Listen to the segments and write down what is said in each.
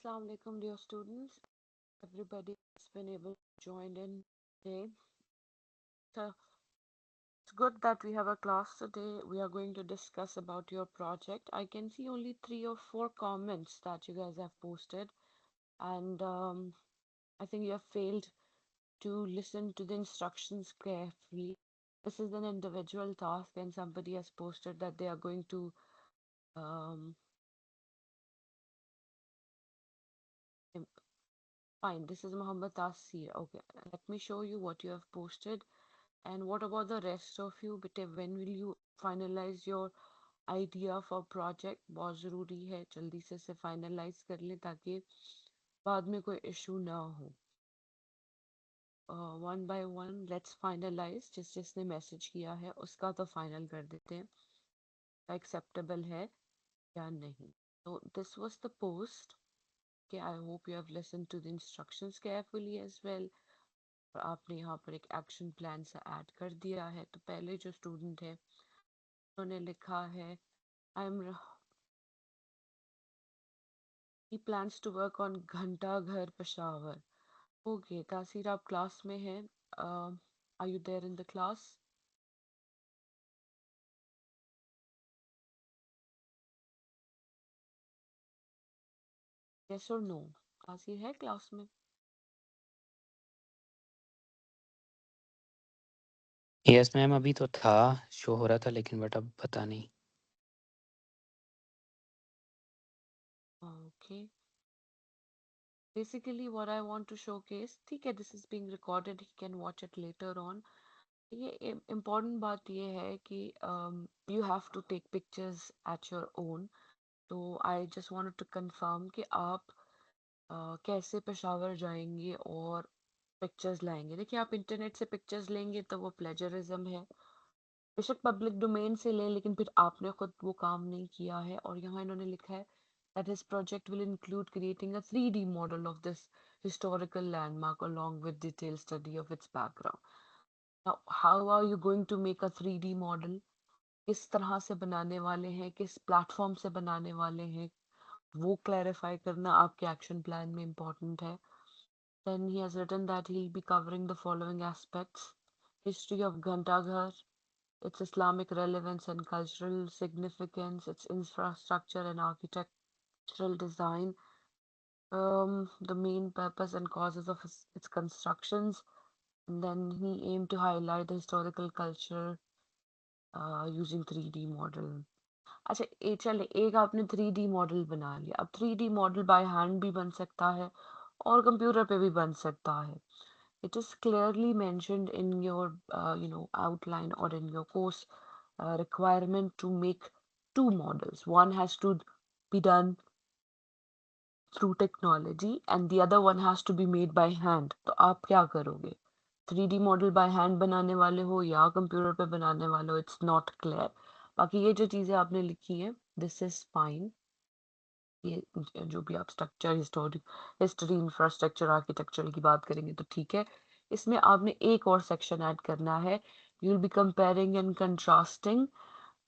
Assalamu alaikum, dear students. Everybody has been able to join in today. So it's good that we have a class today. We are going to discuss about your project. I can see only 3 or 4 comments that you guys have posted, and I think you have failed to listen to the instructions carefully. This is an individual task, and somebody has posted that they are going to um, fine. This is Muhammad Tasir. Okay, let me show you what you have posted. And what about the rest of you? बेटे when will you finalize your idea for project? बहुत ज़रूरी है जल्दी से इसे finalize कर लें ताकि बाद में कोई issue ना हो. One by one let's finalize. जिसने मैसेज किया है उसका तो final कर देते हैं acceptable है या नहीं. So this was the post. Okay, I hope you have listened to the instructions carefully as well. और आपने यहाँ पर एक एक्शन प्लान से ऐड कर दिया है. तो पहले जो स्टूडेंट है उन्होंने लिखा है I am he plans to work on घंटा घर पेशावर. ओके तासीर आप क्लास में हैं. Are you there in the class? Yes और नो? तासीर है क्लास में? यस मैम, अभी तो था, शो हो रहा था लेकिन बट अब पता नहीं. Okay basically what I want to showcase, ठीक है, this is being recorded, he can watch it later on. ये important बात ये है कि you have to take pictures at your own. तो I just wanted to confirm कि आप कैसे पेशावर जाएंगे और पिक्चर्स लाएंगे. देखिए आप इंटरनेट से पिक्चर्स लेंगे तो वो प्लेजरिज्म है. बेशक पब्लिक डोमेन से लें लेकिन फिर आपने खुद वो काम नहीं किया है. और यहाँ इन्होंने लिखा है that his project will include creating a 3D model of this historical landmark along with detailed study of its background. Now, how are you going to make a 3D model? किस तरह से बनाने वाले हैं, किस प्लेटफॉर्म से बनाने वाले हैं, वो क्लैरिफाई करना आपके एक्शन प्लान में इम्पोर्टेंट है. Then he has written that he'll be covering the following aspects: history of Ghantaghar, its Islamic relevance and cultural significance, its infrastructure and architectural design, the main purpose and causes of its constructions, and then he aimed to highlight the historical culture using 3D model. अच्छा चले एक आपने 3D model बना लिया. अब 3D model by hand भी बन सकता है और कंप्यूटर पे भी बन सकता है. It is clearly mentioned in your outline or in your course requirement to make 2 models. One has to be done through technology and the other one has to be made by hand. तो आप क्या करोगे? 3D model by hand बनाने वाले हो या computer पे बनाने वाले हो? It's not clear. बाकी ये जो चीज़ें आपने लिखी हैं दिस इज फाइन. ये जो भी आप स्ट्रक्चर हिस्ट्री इंफ्रास्ट्रक्चर आर्किटेक्चर की बात करेंगे तो ठीक है. इसमें आपने एक और सेक्शन ऐड करना है. You will be comparing and contrasting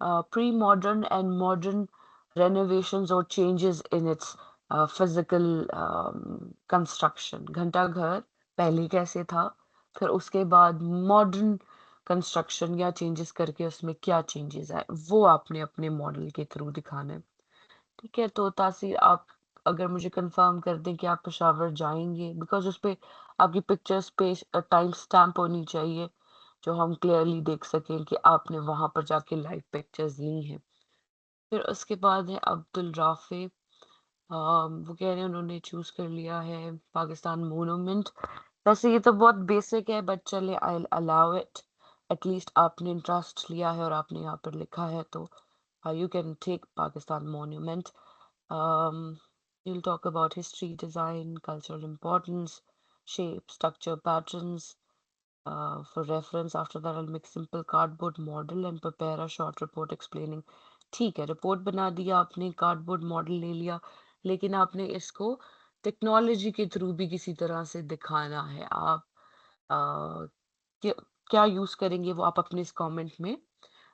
premodern and modern renovations और changes in its physical construction. घंटा घर पहले कैसे था, फिर उसके बाद मॉडर्न कंस्ट्रक्शन या चेंजेस करके उसमें क्या चेंजेस आए वो आपने अपने मॉडल के थ्रू दिखाना है. ठीक है. तो तासीर आप अगर मुझे कंफर्म कर दें कि आप पेशावर जाएंगे, बिकॉज उस पे आपकी पिक्चर्स पे टाइम स्टैम्प होनी चाहिए जो हम क्लियरली देख सकें कि आपने वहां पर जाके लाइव पिक्चर्स ली हैं. फिर उसके बाद है अब्दुल राफे. वो कह रहे हैं उन्होंने चूज कर लिया है पाकिस्तान मोनूमेंट. वैसे ये तो बहुत बेसिक है बट चले आई अलाउ इट. एटलीस्ट आपने इंटरेस्ट लिया है और आपने यहाँ पर लिखा है तो you can take Pakistan Monument. You'll talk about history, design, cultural importance, shape, structure, patterns. For reference, after that, I'll make simple cardboard model and prepare a short report explaining. ठीक है, रिपोर्ट बना दिया आपने, cardboard model ले लिया, लेकिन आपने इसको टेक्नोलॉजी के थ्रू भी किसी तरह से दिखाना है. आप क्या क्या यूज करेंगे वो आप अपने इस कमेंट में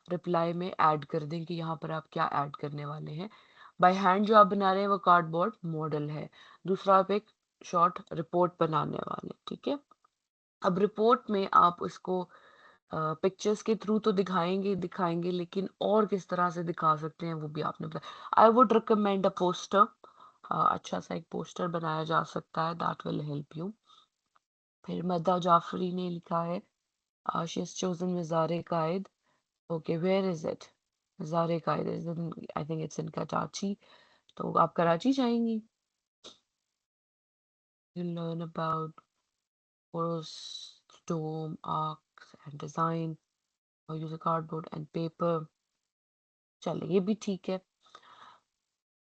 रिप्लाई में ऐड कर दें कि यहाँ पर आप क्या ऐड करने वाले हैं. बाय हैंड जो आप बना रहे हैं वो कार्डबोर्ड मॉडल है। दूसरा आप एक शॉर्ट रिपोर्ट बनाने वाले, ठीक है। अब रिपोर्ट में आप उसको पिक्चर्स के थ्रू तो दिखाएंगे ही दिखाएंगे, लेकिन और किस तरह से दिखा सकते हैं वो भी आपने बताया। I would recommend a poster. अच्छा सा एक पोस्टर बनाया जा सकता है, दैट विल हेल्प यू। फिर मदा जाफरी ने लिखा है she has chosen Mazar Quaid. Okay, where is it? Mazar Quaid is in, I think it's in Karachi. तो आप कराची जाएंगी? You learn about stone arcs and design or use a cardboard and paper। चलिए ये भी ठीक है।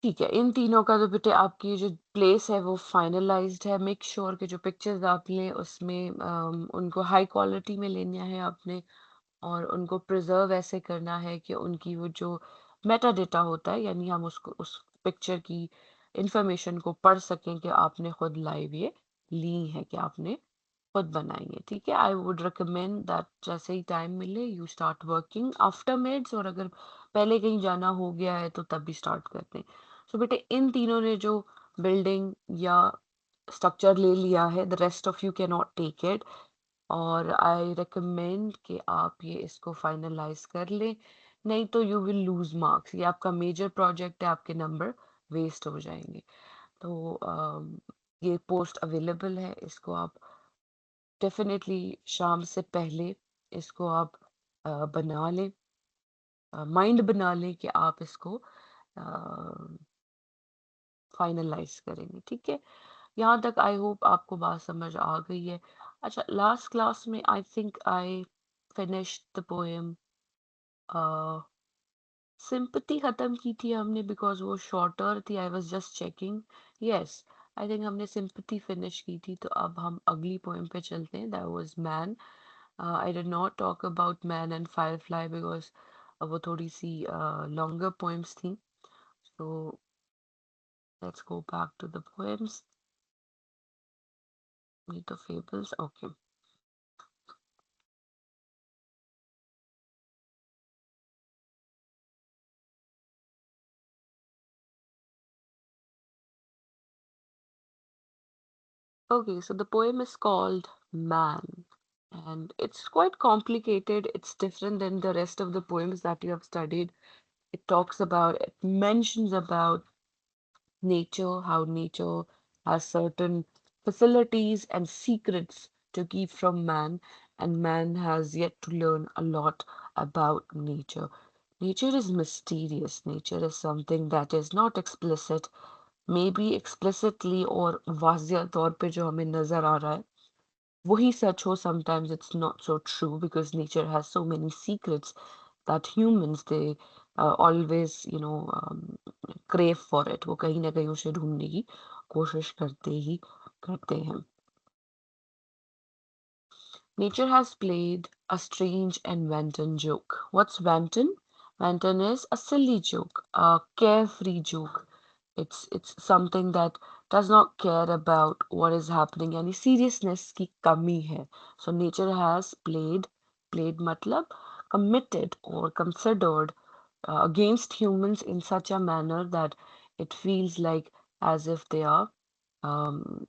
ठीक है, इन तीनों का तो बेटे आपकी जो प्लेस है वो फाइनलाइज्ड है। मेक श्योर कि जो पिक्चर्स आप लें उसमें उनको हाई क्वालिटी में लेना है आपने, और उनको प्रिजर्व ऐसे करना है कि उनकी वो जो मेटा डेटा होता है, यानी हम उसको उस पिक्चर की इंफॉर्मेशन को पढ़ सकें कि आपने खुद लाइव ये ली है, कि आपने खुद बनाएंगे। ठीक है, आई वुड रिकमेंड दैट जैसे ही टाइम मिले you start working after mids, और अगर पहले कहीं जाना हो गया है तो तब भी स्टार्ट करते हैं। सो बेटे इन तीनों ने जो बिल्डिंग या स्ट्रक्चर ले लिया है, the rest of you can not take it, और आई रिकमेंड कि आप ये इसको फाइनलाइज कर लें, नहीं तो यू विल लूज मार्क्स। ये आपका मेजर प्रोजेक्ट है, आपके नंबर वेस्ट हो जाएंगे। तो ये पोस्ट अवेलेबल है, इसको आप डेफिनेटली शाम से पहले इसको आप बना लें, माइंड बना लें कि आप इसको फाइनलाइज करेंगे। ठीक है, यहाँ तक आई होप आपको बात समझ आ गई है। अच्छा, लास्ट क्लास में I think I finished the poem sympathy खत्म की थी हमने, बिकॉज वो शॉर्टर थी। I was just checking. Yes, I think हमने सिंपैथी फिनिश की थी। तो अब हम अगली पोएम पे चलते हैं, that was man. I did not talk about Man and Firefly because वो थोड़ी सी longer poems थी. So let's go back to the poems. Meet the Fables. Okay. Okay, so the poem is called Man. And it's quite complicated. It's different than the rest of the poems that you have studied. It talks about, it mentions about nature, how nature has certain facilities and secrets to keep from man, and man has yet to learn a lot about nature. Nature is mysterious. Nature is something that is not explicit, maybe explicitly और वाज़िया तौर पे जो हमें नज़र आ रहा है वही सच हो। Sometimes it's not so true because nature has so many secrets that humans they always crave for it। वो कहीं ना कहीं उसे ढूंढने की कोशिश करते ही करते हैं। Nature has played a strange and wanton joke. What's wanton? Wanton is a silly joke, a carefree joke. It's something that does not care about what is happening. यानी seriousness की कमी है. So nature has played मतलब committed or considered against humans in such a manner that it feels like as if they are um,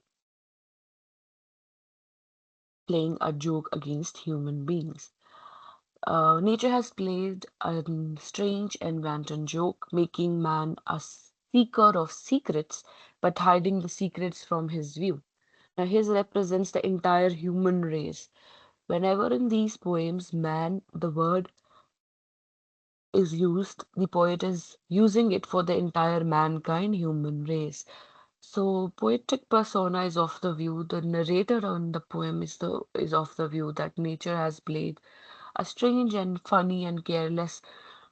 playing a joke against human beings. Nature has played a strange and wanton joke, making man a seeker of secrets, but hiding the secrets from his view. Now, his represents the entire human race. Whenever in these poems, man, the word is used, the poet is using it for the entire mankind, human race. So poetic persona is of the view, the narrator on the poem is of the view that nature has played a strange and funny and careless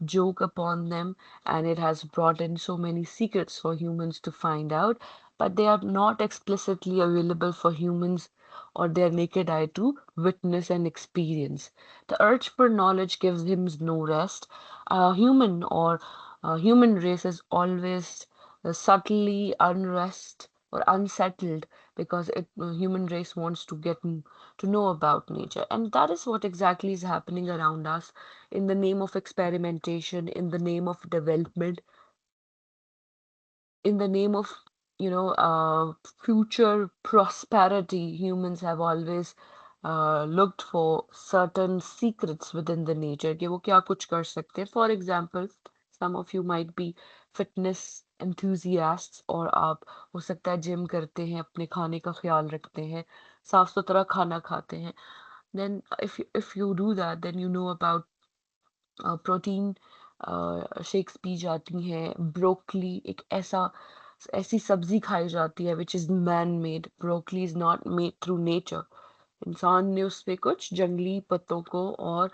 joke upon them, and it has brought in so many secrets for humans to find out, but they are not explicitly available for humans or their naked eye to witness and experience. The urge for knowledge gives him no rest. Human or human race is always subtly unrest or unsettled because human race wants to get to know about nature, and that is what exactly is happening around us in the name of experimentation, in the name of development. in the name of, you know, future prosperity, humans have always looked for certain secrets within the nature कि वो क्या कुछ कर सकते हैं. For example, some of you might be fitness enthusiasts और आप हो सकता है जिम करते हैं, अपने खाने का ख्याल रखते हैं, साफ सुथरा खाना खाते हैं. Then if you do that, then you know about protein shakes P जाती हैं. ब्रोकली एक ऐसी सब्जी खाई जाती है which is man made. Broccoli is not made through nature. इंसान ने उसपे कुछ जंगली पत्तों को और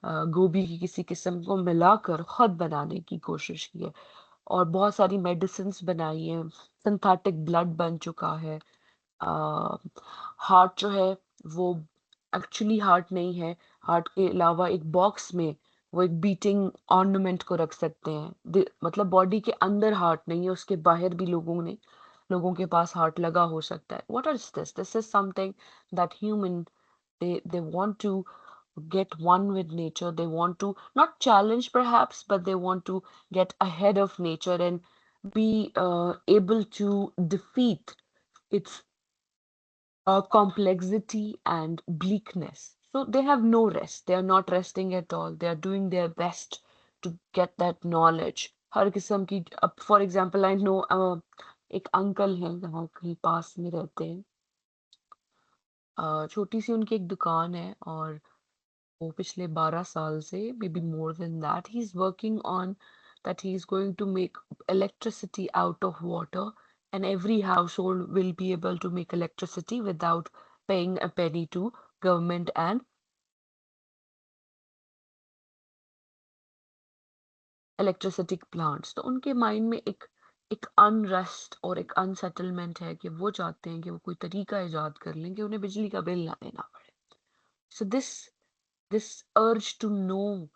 गोभी की किसी किस्म को मिलाकर खुद बनाने की कोशिश की है. और बहुत सारी मेडिसिन्स बनाई हैं. सिंथेटिक ब्लड बन चुका है. हार्ट जो है वो एक्चुअली हार्ट नहीं है. हार्ट के अलावा एक बॉक्स में वो एक बीटिंग ऑर्नामेंट को रख सकते हैं. मतलब बॉडी के अंदर हार्ट नहीं है, उसके बाहर भी लोगों के पास हार्ट लगा हो सकता है. What is this? This is something that human they want to get one with nature. They want to not challenge perhaps, but they want to get ahead of nature and be able to defeat its complexity and bleakness. So they have no rest. They are not resting at all. They are doing their best to get that knowledge. हर किस्म की अब for example I know एक uncle हैं यहाँ कहीं पास में रहते हैं. छोटी सी उनकी एक दुकान है और वो पिछले 12 साल से may be more than that he is working on that he is going to make electricity out of water, and every household will be able to make electricity without paying a penny to government and electricity plants. तो उनके mind में एक unrest और एक अनसेटलमेंट है कि वो चाहते हैं कि वो कोई तरीका इजाद कर लें कि उन्हें बिजली का बिल ना देना पड़े. So this urge to know,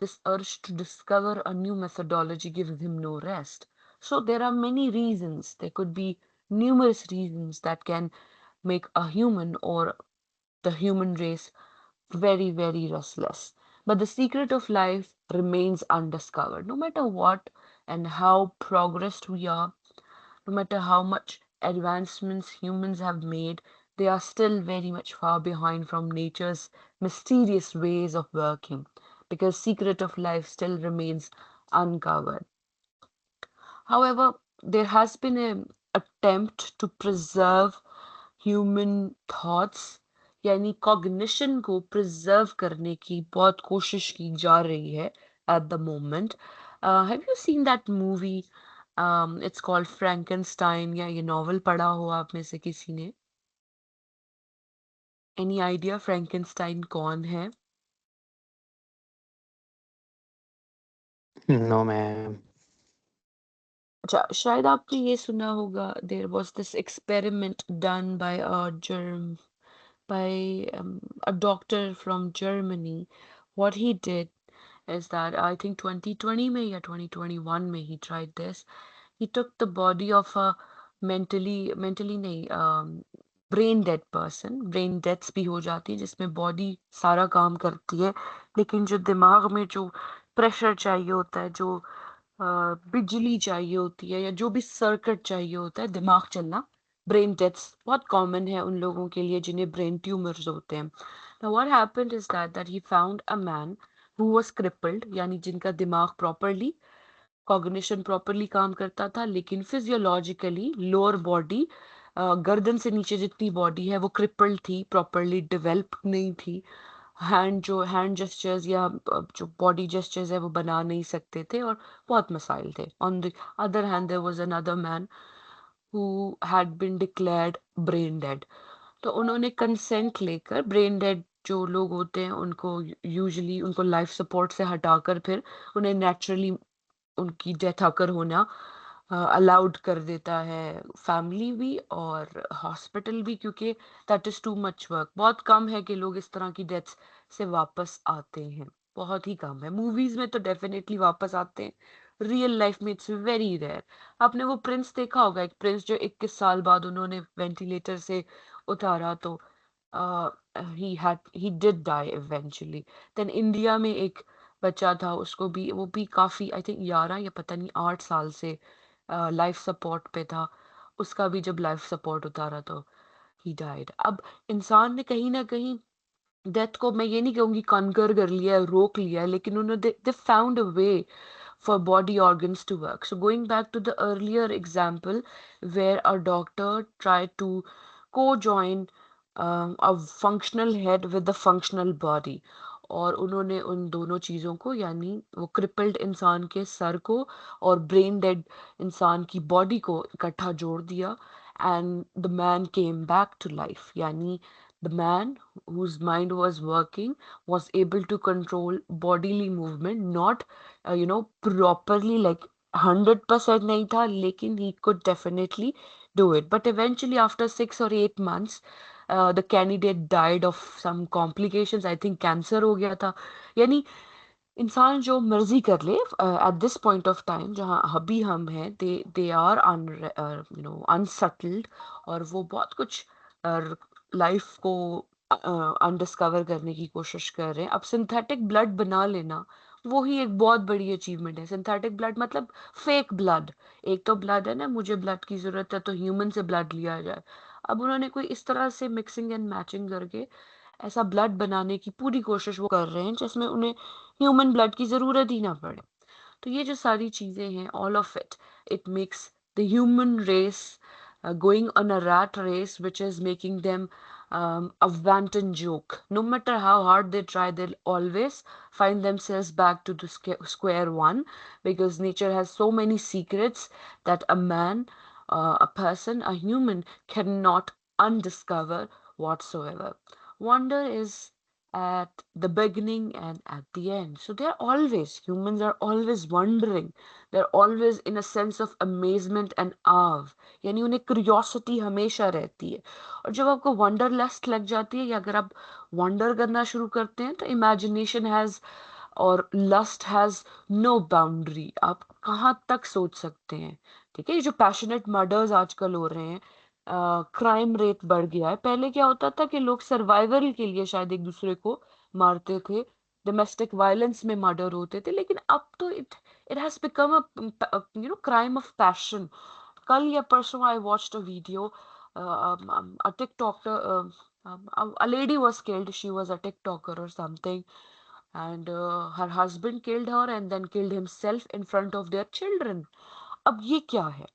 this urge to discover a new methodology gives him no rest. So there are many reasons. There could be numerous reasons that can make a human or the human race very, very restless. But the secret of life remains undiscovered. No matter what and how progressed we are, no matter how much advancements humans have made, they are still very much far behind from nature's mysterious ways of working, because secret of life still remains uncovered. However, there has been an attempt to preserve human thoughts, यानी cognition को preserve करने की बहुत कोशिश की जा रही है at the moment. Have you seen that movie? It's called Frankenstein. या ये novel पढ़ा हो आप में से किसी ने? Any idea Frankenstein कौन है? No ma'am. अच्छा, शायद आपने ये सुना होगा. There was this experiment done by a doctor from Germany. What he did is that I think 2020 में या 2021 में he tried this. He took the body of a mentally नहीं brain dead person. Brain deaths भी हो जाती है जिसमें body सारा काम करती है लेकिन जो दिमाग में जो प्रेशर चाहिए होता है, जो बिजली चाहिए होती है या जो भी सर्किट चाहिए होता है दिमाग चलना, ब्रेन डेथ्स बहुत कॉमन है उन लोगों के लिए जिन्हें ब्रेन ट्यूमर्स होते हैं. Now what happened is that he found a man who was crippled, यानी जिनका दिमाग प्रॉपरली कॉग्निशन प्रॉपरली काम करता था लेकिन फिजियोलॉजिकली लोअर बॉडी, गर्दन से नीचे जितनी बॉडी है वो क्रिपल्ड थी, प्रॉपरली डेवलप नहीं थी. हैंड जेस्चर्स या जो बॉडी जेस्चर्स है वो बना नहीं सकते थे और बहुत मसाइल थे. On the other hand there was another man who had been declared brain dead. तो उन्होंने कंसेंट लेकर ब्रेन डेड जो लोग होते हैं उनको यूजुअली उनको लाइफ सपोर्ट से हटाकर फिर उन्हें नेचुरली उनकी डेथ आकर होना अलाउड कर देता है फैमिली भी और हॉस्पिटल भी, क्योंकि that is too much work. बहुत कम है कि लोग इस तरह की डेथ्स से वापस आते हैं, बहुत ही कम है. मूवीज में तो डेफिनेटली वापस आते हैं, रियल लाइफ में इट्स वेरी रेयर. आपने वो प्रिंस देखा होगा, एक प्रिंस जो 21 साल बाद उन्होंने वेंटिलेटर से उतारा तो ही did die eventually. Then India में एक बच्चा था, उसको भी वो भी काफी आई थिंक 11 या पता नहीं 8 साल से लाइफ सपोर्ट पे था, उसका भी जब लाइफ सपोर्ट उतारा तो ही डाइड। अब इंसान ने कहीं ना कहीं डेथ को, मैं ये नहीं कहूंगी कॉन्कर कर लिया है, रोक लिया है, लेकिन उन्होंने they found a way for body organs to work. So going back to the earlier example where a doctor tried to co-join a functional head with the functional body, और उन्होंने उन दोनों चीज़ों को, यानी वो क्रिपल्ड इंसान के सर को और ब्रेन डेड इंसान की बॉडी को इकट्ठा जोड़ दिया, and the man came back to life, यानी the man whose mind was working was able to control bodily movement, not properly, like 100% नहीं था, लेकिन he could definitely do it. But eventually, after 6 or 8 months, the candidate died of some complications. I think cancer हो गया था। यानी इंसान जो मर्जी कर ले at this point of time जहाँ अभी हम हैं, दे आर अनसेटल्ड, और वो बहुत कुछ लाइफ को अनडिस्कवर करने की कोशिश कर रहे हैं। अब सिंथेटिक ब्लड बना लेना वो ही एक बहुत बड़ी अचीवमेंट है। सिंथेटिक ब्लड मतलब फेक ब्लड। एक तो ब्लड है ना, मुझे ब्लड की जरूरत है तो ह्यूमन से ब्लड लिया जाए। अब उन्होंने कोई इस तरह से मिक्सिंग एंड मैचिंग करके ऐसा ब्लड बनाने की पूरी कोशिश वो कर रहे हैं जिसमें उन्हें ह्यूमन ब्लड की जरूरत ही ना पड़े। तो ये जो सारी चीजें हैं, all of it, it makes the human race going on a rat race, which is making them a wanton joke. No matter how hard they try, they'll always find themselves back to the square one, because nature has so many secrets that a man, a person, a human cannot undiscover whatsoever. Wonder is at the beginning and at the end. So they're always, humans are always wondering. They're always in a sense of amazement and awe, यानी उन्हें curiosity हमेशा रहती है। और जब आपको wonder lust लग जाती है, या अगर आप वंडर करना शुरू करते हैं, तो इमेजिनेशन हैज और लस्ट हैज नो बाउंड्री। आप कहाँ तक सोच सकते हैं। ठीक है, ये जो पैशनेट मर्डर्स आजकल हो रहे हैं, क्राइम रेट बढ़ गया है। पहले क्या होता था कि लोग सर्वाइवल के लिए शायद एक दूसरे को मारते थे, डोमेस्टिक वायलेंस में मर्डर होते थे, लेकिन अब तो it it has become a crime of passion. कल या परसों I watched a video, a TikToker, a lady was killed. She was a TikToker or something, and her husband killed her and then killed himself in front of their children. अब ये क्या है?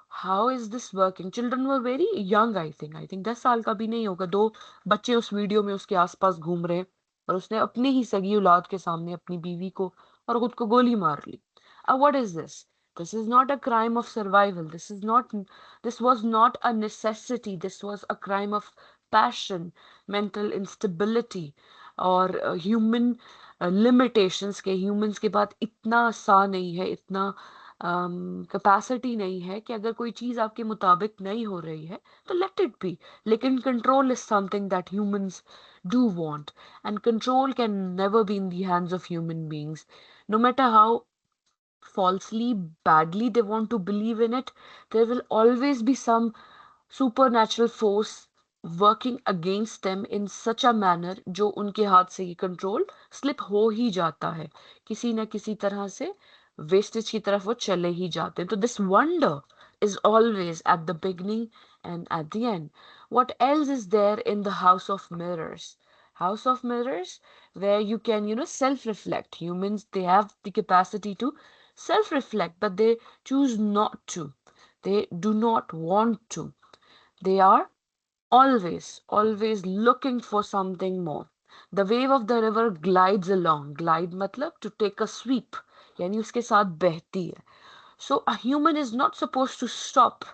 How is this working? Children were very young, I think 10 साल का भी नहीं होगा। दो बच्चे उस वीडियो में उसके आसपास घूम रहे हैं, और उसने अपनी ही सगी औलाद के सामने अपनी बीवी को और खुद को गोली मार ली। अब what is this? This is not a crime of survival. This was not a necessity. This was a crime of passion, mental instability, और ह्यूमन लिमिटेशंस के, ह्यूमंस के पास इतना सा नहीं है, इतना कैपेसिटी नहीं है कि अगर कोई चीज आपके मुताबिक नहीं हो रही है तो लेट इट बी। लेकिन control is something that humans do want, and control can never be in the hands of human beings. No matter how falsely, badly they want to believe in it, there will always be some supernatural force working against them in such a manner जो उनके हाथ से ये control slip हो ही जाता है, किसी न किसी तरह से वेस्टेज की तरफ वो चले ही जाते हैं। तो this wonder is always at the beginning and at the end. What else is there in the House of Mirrors? House of Mirrors, where you can, self-reflect. Humans, they have the capacity to self-reflect, but they choose not to. They do not want to. They are always looking for something more. The wave of the river glides along. Glide matlab to take a sweep, यानी उसके साथ बहती है. So a human is not supposed to stop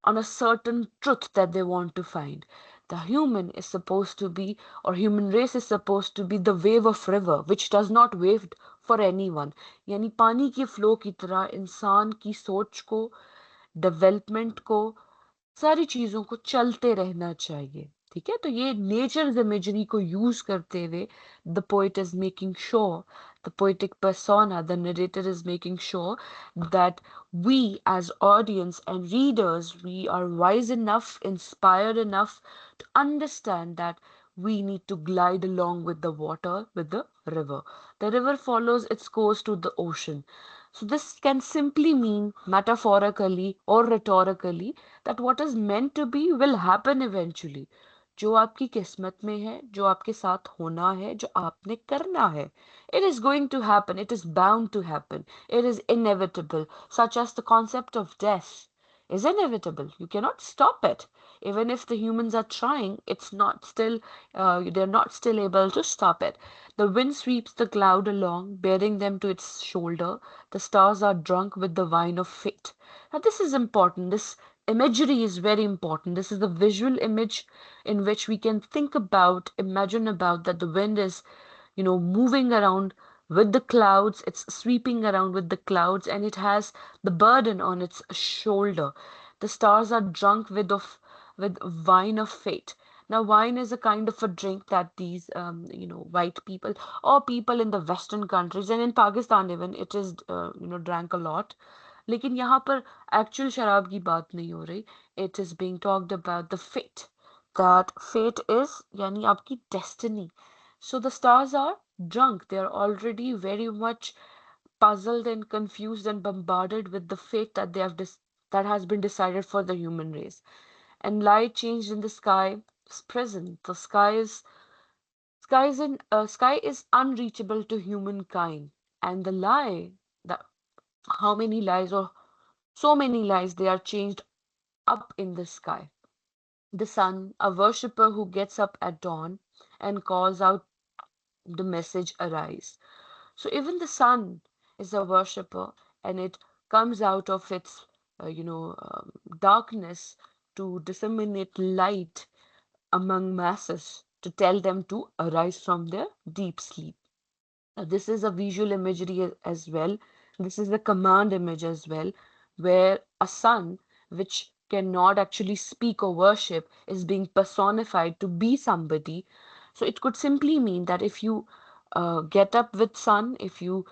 on a certain truth that they want to find. The human is supposed to be, or human race is supposed to be the wave of river, which does not wave for anyone. यानी पानी के flow की तरह इंसान की सोच को, development को, सारी चीजों को चलते रहना चाहिए। ठीक है, तो ये नेचर इमेजरी को यूज करते हुए the poet is making sure, the poetic persona, the narrator is making sure that we as audience and readers, we are wise enough, inspired enough to understand that we need to glide along with the water, with the river. The river follows its course to the ocean. So this can simply mean metaphorically or rhetorically that what is meant to be will happen eventually. जो आपकी किस्मत में है, जो आपके साथ होना है, जो आपने करना है. It is going to happen. It is bound to happen. It is inevitable, such as the concept of death is inevitable. You cannot stop it. Even if the humans are trying, it's not still, they're not still able to stop it. The wind sweeps the cloud along, bearing them to its shoulder. The stars are drunk with the wine of fate. Now, this is important. This imagery is very important. This is the visual image in which we can think about, imagine about that the wind is, moving around with the clouds. It's sweeping around with the clouds and it has the burden on its shoulder. The stars are drunk with wine of fate. Now, wine is a kind of a drink that these, white people or people in the Western countries and in Pakistan even it is, drank a lot. लेकिन यहाँ पर actual शराब की बात नहीं हो रही. It is being talked about the fate. That fate is यानी आपकी destiny. So the stars are drunk. They are already very much puzzled and confused and bombarded with the fate that that has been decided for the human race. And light changed in the sky is present. The sky is unreachable to humankind. And the lie that how many lies or so many lies they are changed up in the sky. The sun, a worshipper who gets up at dawn and calls out the message arise. So even the sun is a worshipper and it comes out of its darkness to disseminate light among masses to tell them to arise from their deep sleep. This is a visual imagery as well. This is a command image as well, where a sun, which cannot actually speak or worship, is being personified to be somebody. So it could simply mean that if you get up with sun, if you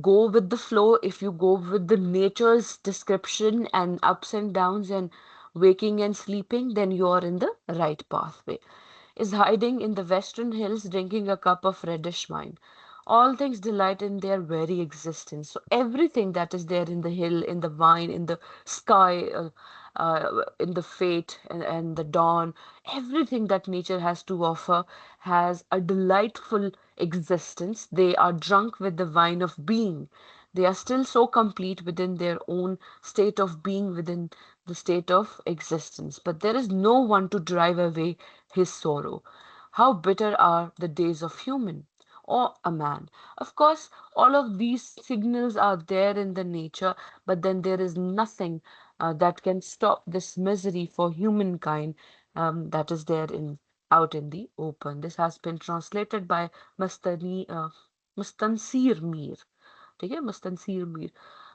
go with the flow, if you go with the nature's description and ups and downs and waking and sleeping, then you are in the right pathway. Is hiding in the western hills drinking a cup of reddish wine. All things delight in their very existence. So everything that is there in the hill, in the vine, in the sky, in the fate and the dawn, everything that nature has to offer has a delightful existence. They are drunk with the wine of being. They are still so complete within their own state of being, within the state of existence. But there is no one to drive away his sorrow. How bitter are the days of human or a man. Of course, all of these signals are there in the nature, but then there is nothing that can stop this misery for humankind that is there in out in the open. This has been translated by Mustansir Mir. ठीक है Mustansir Mir.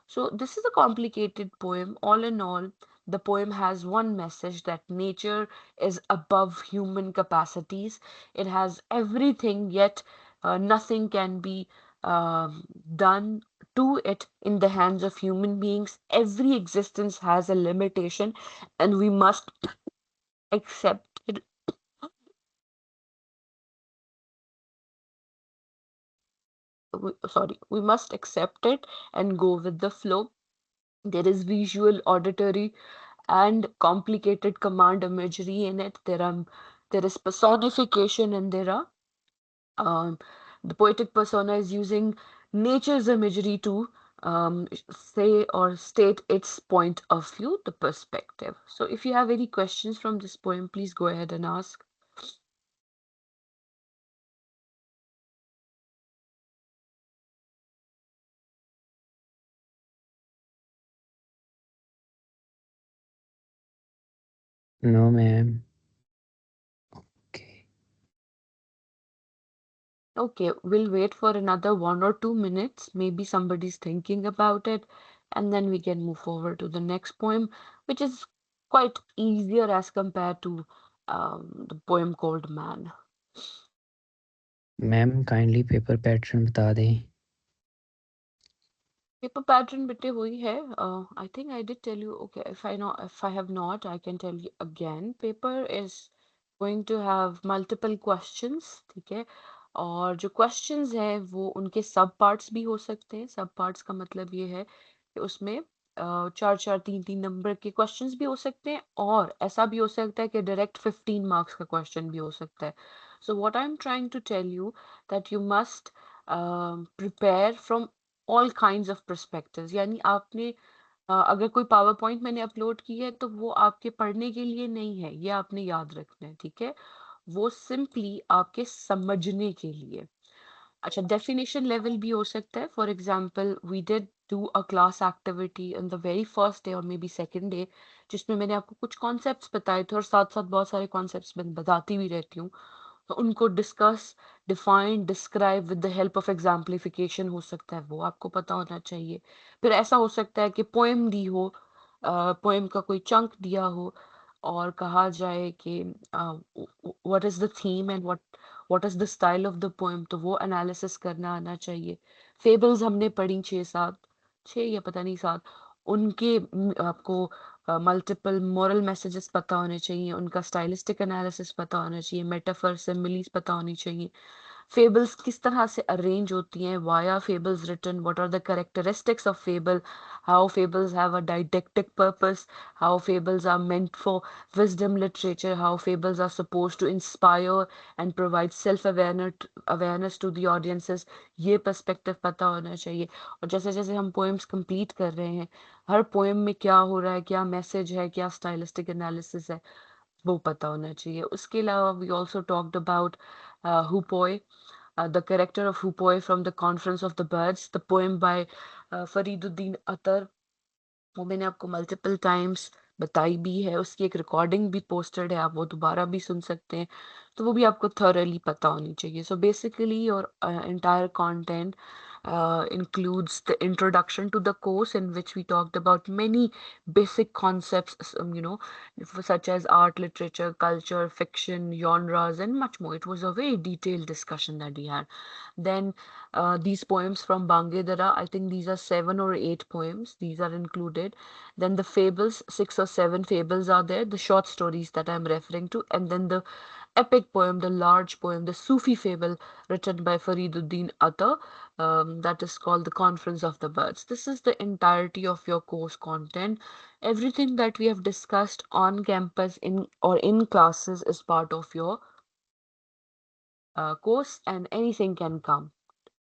So this is a complicated poem. All in all, the poem has one message that nature is above human capacities. It has everything, yet nothing can be done to it in the hands of human beings. Every existence has a limitation, and we must accept it. Sorry, we must accept it and go with the flow. There is visual, auditory, and complicated command imagery in it. There is personification and there are um, the poetic persona is using nature's imagery to say or state its point of view, the perspective. So if you have any questions from this poem, please go ahead and ask. No, ma'am. Okay. Okay, we'll wait for another 1 or 2 minutes. Maybe somebody's thinking about it, and then we can move forward to the next poem, which is quite easier as compared to the poem called Man. Ma'am kindly paper pattern बता दें. Paper pattern bitte hui hai. I think I did tell you. Okay, if I have not, I can tell you again. Paper is going to have multiple questions. ठीक है? और जो questions हैं वो उनके सब पार्ट्स भी हो सकते हैं। सब पार्ट्स का मतलब ये है कि उसमें 4-4 3-3 नंबर के क्वेश्चंस भी हो सकते हैं और ऐसा भी हो सकता है कि डायरेक्ट 15 मार्क्स का क्वेश्चन भी हो सकता है। So what I am trying to tell you that you must prepare from all kinds of perspectives. यानी आपने अगर कोई पावर पॉइंट मैंने अपलोड की है तो वो आपके पढ़ने के लिए नहीं है, ये आपने याद रखना है, ठीक है? वो सिंपली आपके समझने के लिए। अच्छा, डेफिनेशन लेवल भी हो सकता है। For example we did do a class activity on the very first day और मे बी सेकेंड डे, जिसमें मैंने आपको कुछ कॉन्सेप्ट्स बताए थे और साथ साथ बहुत सारे कॉन्सेप्ट्स मैं बताती भी रहती हूँ। तो उनको discuss, define, describe with the help of exemplification हो सकता है, वो आपको पता होना चाहिए। फिर ऐसा हो सकता है कि पोएम दी हो, पोएम का कोई चंक दिया हो और कहा जाए कि what is the theme and what is the style of the poem, तो वो एनालिसिस करना आना चाहिए। फेबल्स हमने पढ़ी 6-7, 6 या पता नहीं 7, उनके आपको मल्टीपल मोरल मैसेजेस पता होने चाहिए, उनका स्टाइलिस्टिक एनालिसिस पता होना चाहिए, मेटाफर सिमिलीज पता होनी चाहिए। फेबल्स किस तरह से अरेंज होती हैं, why are fables written, what are the characteristics of fable, how fables have a didactic purpose, how fables are meant for wisdom literature, how fables are supposed to inspire and provide self awareness to the audiences, ये perspective पता होना चाहिए। और जैसे जैसे हम poems complete कर रहे हैं, हर पोएम में क्या हो रहा है, क्या मैसेज है, क्या स्टाइलिस्टिक एनालिसिस है, वो पता होना चाहिए। उसके अलावा we also talked about hoopoe, the character of Hupoy from the Conference of the Birds, the poem by Fariduddin Attar, वो मैंने आपको मल्टीपल टाइम्स बताई भी है। उसकी एक रिकॉर्डिंग भी पोस्टेड है, आप वो दोबारा भी सुन सकते हैं। तो वो भी आपको थॉरली पता होनी चाहिए। So basically your entire content includes the introduction to the course in which we talked about many basic concepts, such as art, literature, culture, fiction, genres, and much more. It was a very detailed discussion that we had. Then these poems from Bangedara, I think these are 7 or 8 poems. These are included. Then the fables, 6 or 7 fables are there, the short stories that I'm referring to, and then the epic poem, the large poem, the Sufi fable written by Fariduddin Attar, that is called The Conference of the Birds. This is the entirety of your course content. Everything that we have discussed on campus in or in classes is part of your course, and anything can come.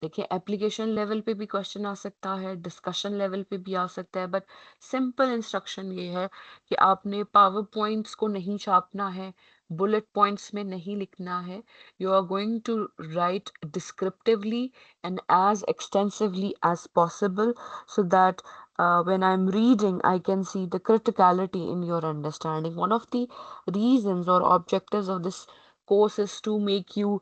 देखिए, application level पे भी question आ सकता है, discussion level पे भी आ सकता है, but simple instruction ये है कि आपने पावर पॉइंट्स को नहीं छापना है, बुलेट पॉइंट्स में नहीं लिखना है। You are going to write descriptively and as extensively as possible, so that when I'm reading, I can see the criticality in your understanding. One of the reasons or objectives of this course is to make you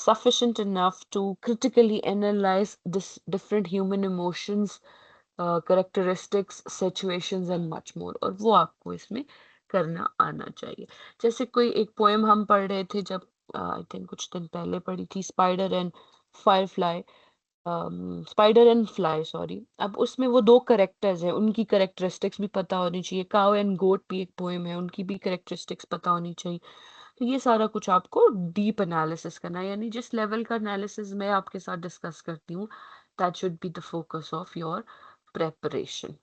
sufficient enough to critically analyze this different human emotions, characteristics, situations and much more, और वो आपको इसमें करना आना चाहिए। जैसे कोई एक पोएम हम पढ़ रहे थे जब आई थिंक कुछ दिन पहले पढ़ी थी, spider and Firefly, spider and fly, sorry. अब उसमें वो दो करेक्टर्स हैं, उनकी करेक्टरिस्टिक्स भी पता होनी चाहिए। काउ एंड गोट भी एक पोएम है, उनकी भी करेक्टरिस्टिक्स पता होनी चाहिए। तो ये सारा कुछ आपको डीप एनालिसिस करना है, यानी जिस लेवल का एनालिसिस मैं आपके साथ डिस्कस करती हूँ, that should be the focus of your preparation.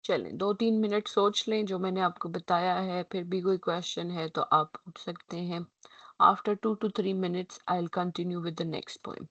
चलें, 2-3 मिनट सोच लें जो मैंने आपको बताया है, फिर भी कोई क्वेश्चन है तो आप पूछ सकते हैं। After 2 to 3 minutes I will continue with the next poem.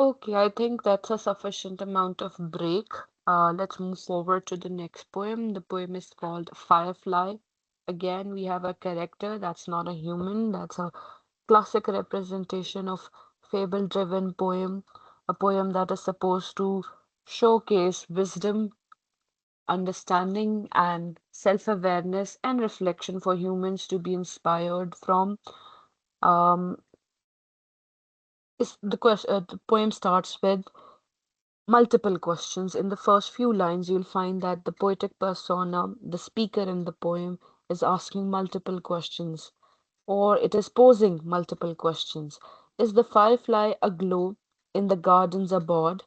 Okay, I think that's a sufficient amount of break. Let's move forward to the next poem. The poem is called Firefly. Again, we have a character that's not a human, that's a classic representation of fable-driven poem, a poem that is supposed to showcase wisdom, understanding, and self-awareness and reflection for humans to be inspired from. Um, the poem starts with multiple questions. In the first few lines, you'll find that the poetic persona, the speaker in the poem, is asking multiple questions, or it is posing multiple questions. Is the firefly aglow in the gardens abroad,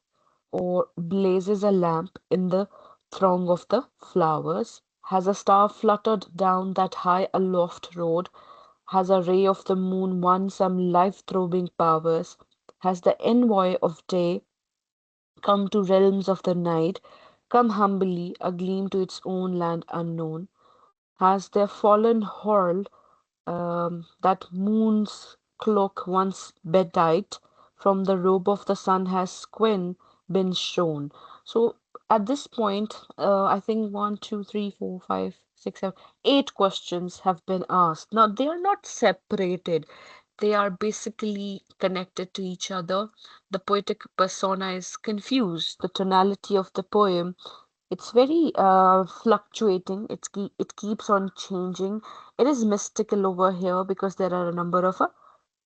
or blazes a lamp in the throng of the flowers? Has a star fluttered down that high aloft road? Has a ray of the moon won some life-throbbing powers? Has the envoy of day come to realms of the night, come humbly, a gleam to its own land unknown? Has their fallen hurled that moon's cloak once bedight, from the robe of the sun has Quinn been shown. So at this point, I think one, two, three, four, five, six, seven, 8 questions have been asked. Now they are not separated. They are basically connected to each other. The poetic persona is confused. The tonality of the poem, it's very fluctuating. It keeps on changing. It is mystical over here because there are a number of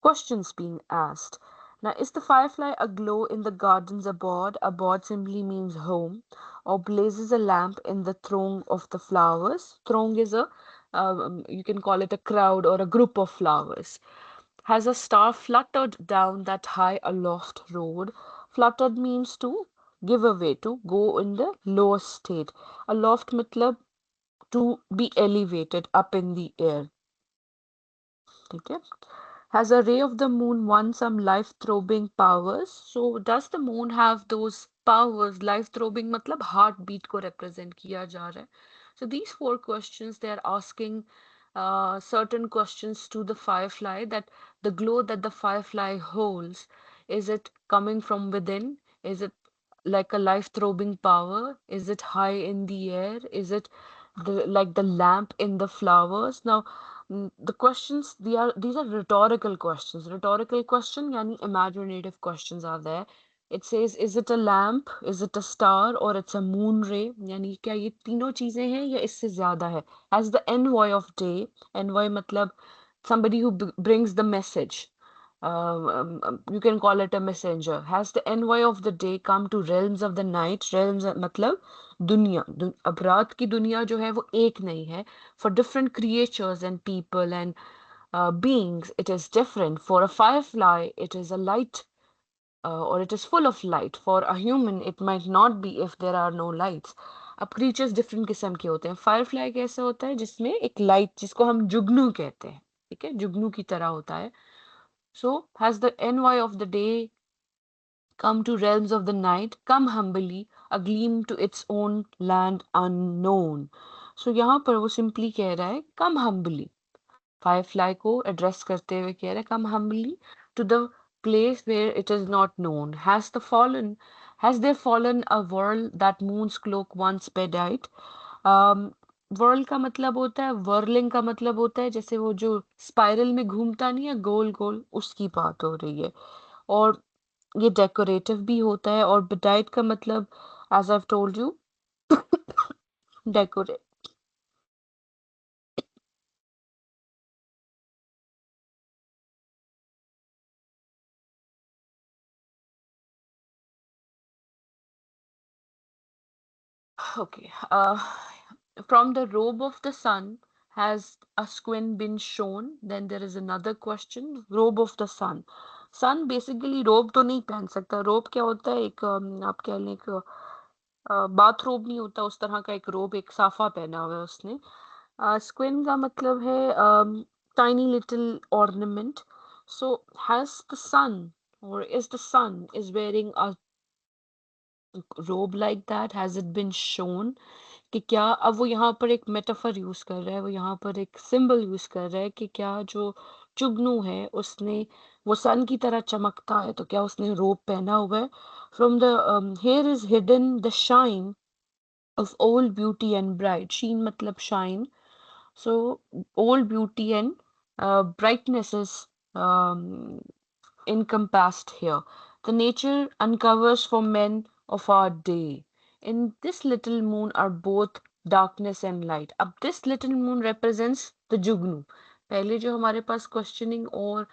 questions being asked. Now, is the firefly aglow in the gardens abroad? Abroad simply means home, or blazes a lamp in the throng of the flowers. Throng is you can call it a crowd or a group of flowers. Has a star fluttered down that high aloft road? Fluttered means to give away, to go in the lower state. Aloft matlab to be elevated up in the air. Okay. Has a ray of the moon won some life-throbbing powers? So does the moon have those powers? Life-throbbing matlab heartbeat को represent किया जा रहा है. So these 4 questions, they are asking certain questions to the firefly, that the glow that the firefly holds, is it coming from within? Is it like a life-throbbing power? Is it high in the air? Is it like the lamp in the flowers? Now, the questions, these are rhetorical questions. Rhetorical question yani imaginative questions are there. It says, is it a lamp, is it a star, or it's a moon ray? यानी क्या ये तीनों चीजें हैं या इससे ज्यादा है? As the envoy of day, envoy मतलब somebody who brings the message. You can call it a messenger. Has the envoy of the day come to realms of the night? Realms मतलब दुनिया अब रात की दुनिया जो है वो एक नहीं है. For different creatures and people and beings, it is different. For a firefly, it is a light, or it is full of light. For a human, it might not be if there are no lights. अब creatures different किस्म के होते हैं. Firefly कैसा होता है जिसमें एक light, जिसको हम जुगनू कहते हैं, ठीक है, जुगनू की तरह होता है. So has the envoy of the day come to realms of the night, come humbly, a gleam to its own land unknown. So यहाँ पर वो simply कह रहा है come humbly. Firefly को address करते हुए कह रहा है come humbly to the place where it is not known. Has there fallen a world that moon's cloak once bedight? World का मतलब होता है, वर्लिंग का मतलब होता है जैसे वो जो स्पाइरल में घूमता नहीं है गोल गोल, उसकी बात हो रही है. और ये डेकोरेटिव भी होता है. और बेडाइट का मतलब, as I told you, decorate. Okay. From the robe of the sun, has a squin been shown? Then there is another question. Robe of the sun. Sun basically robe तो नहीं पहन सकता. रोब क्या होता है? एक आप कह लें एक बाथ रोब नहीं होता उस तरह का एक रोब, एक साफा पहना हुआ है उसने. स्क्विन का मतलब है tiny little ornament. So has the sun, or is the sun is wearing a robe like that? Has it been shown? कि क्या, अब वो यहाँ पर एक मेटाफर यूज कर रहा है, वो यहाँ पर एक सिंबल यूज कर रहा है कि क्या जो जुगनू है उसने वो सन की तरह चमकता है, तो क्या उसने रोब पहना हुआ है? From the here is hidden the shine of old beauty and bright. Sheen matlab shine. So old beauty and brightness is um, encompassed here. The nature uncovers for men of our day. In this little moon are both darkness and light. अब this little moon represents the जुगनू. पहले जो हमारे पास questioning और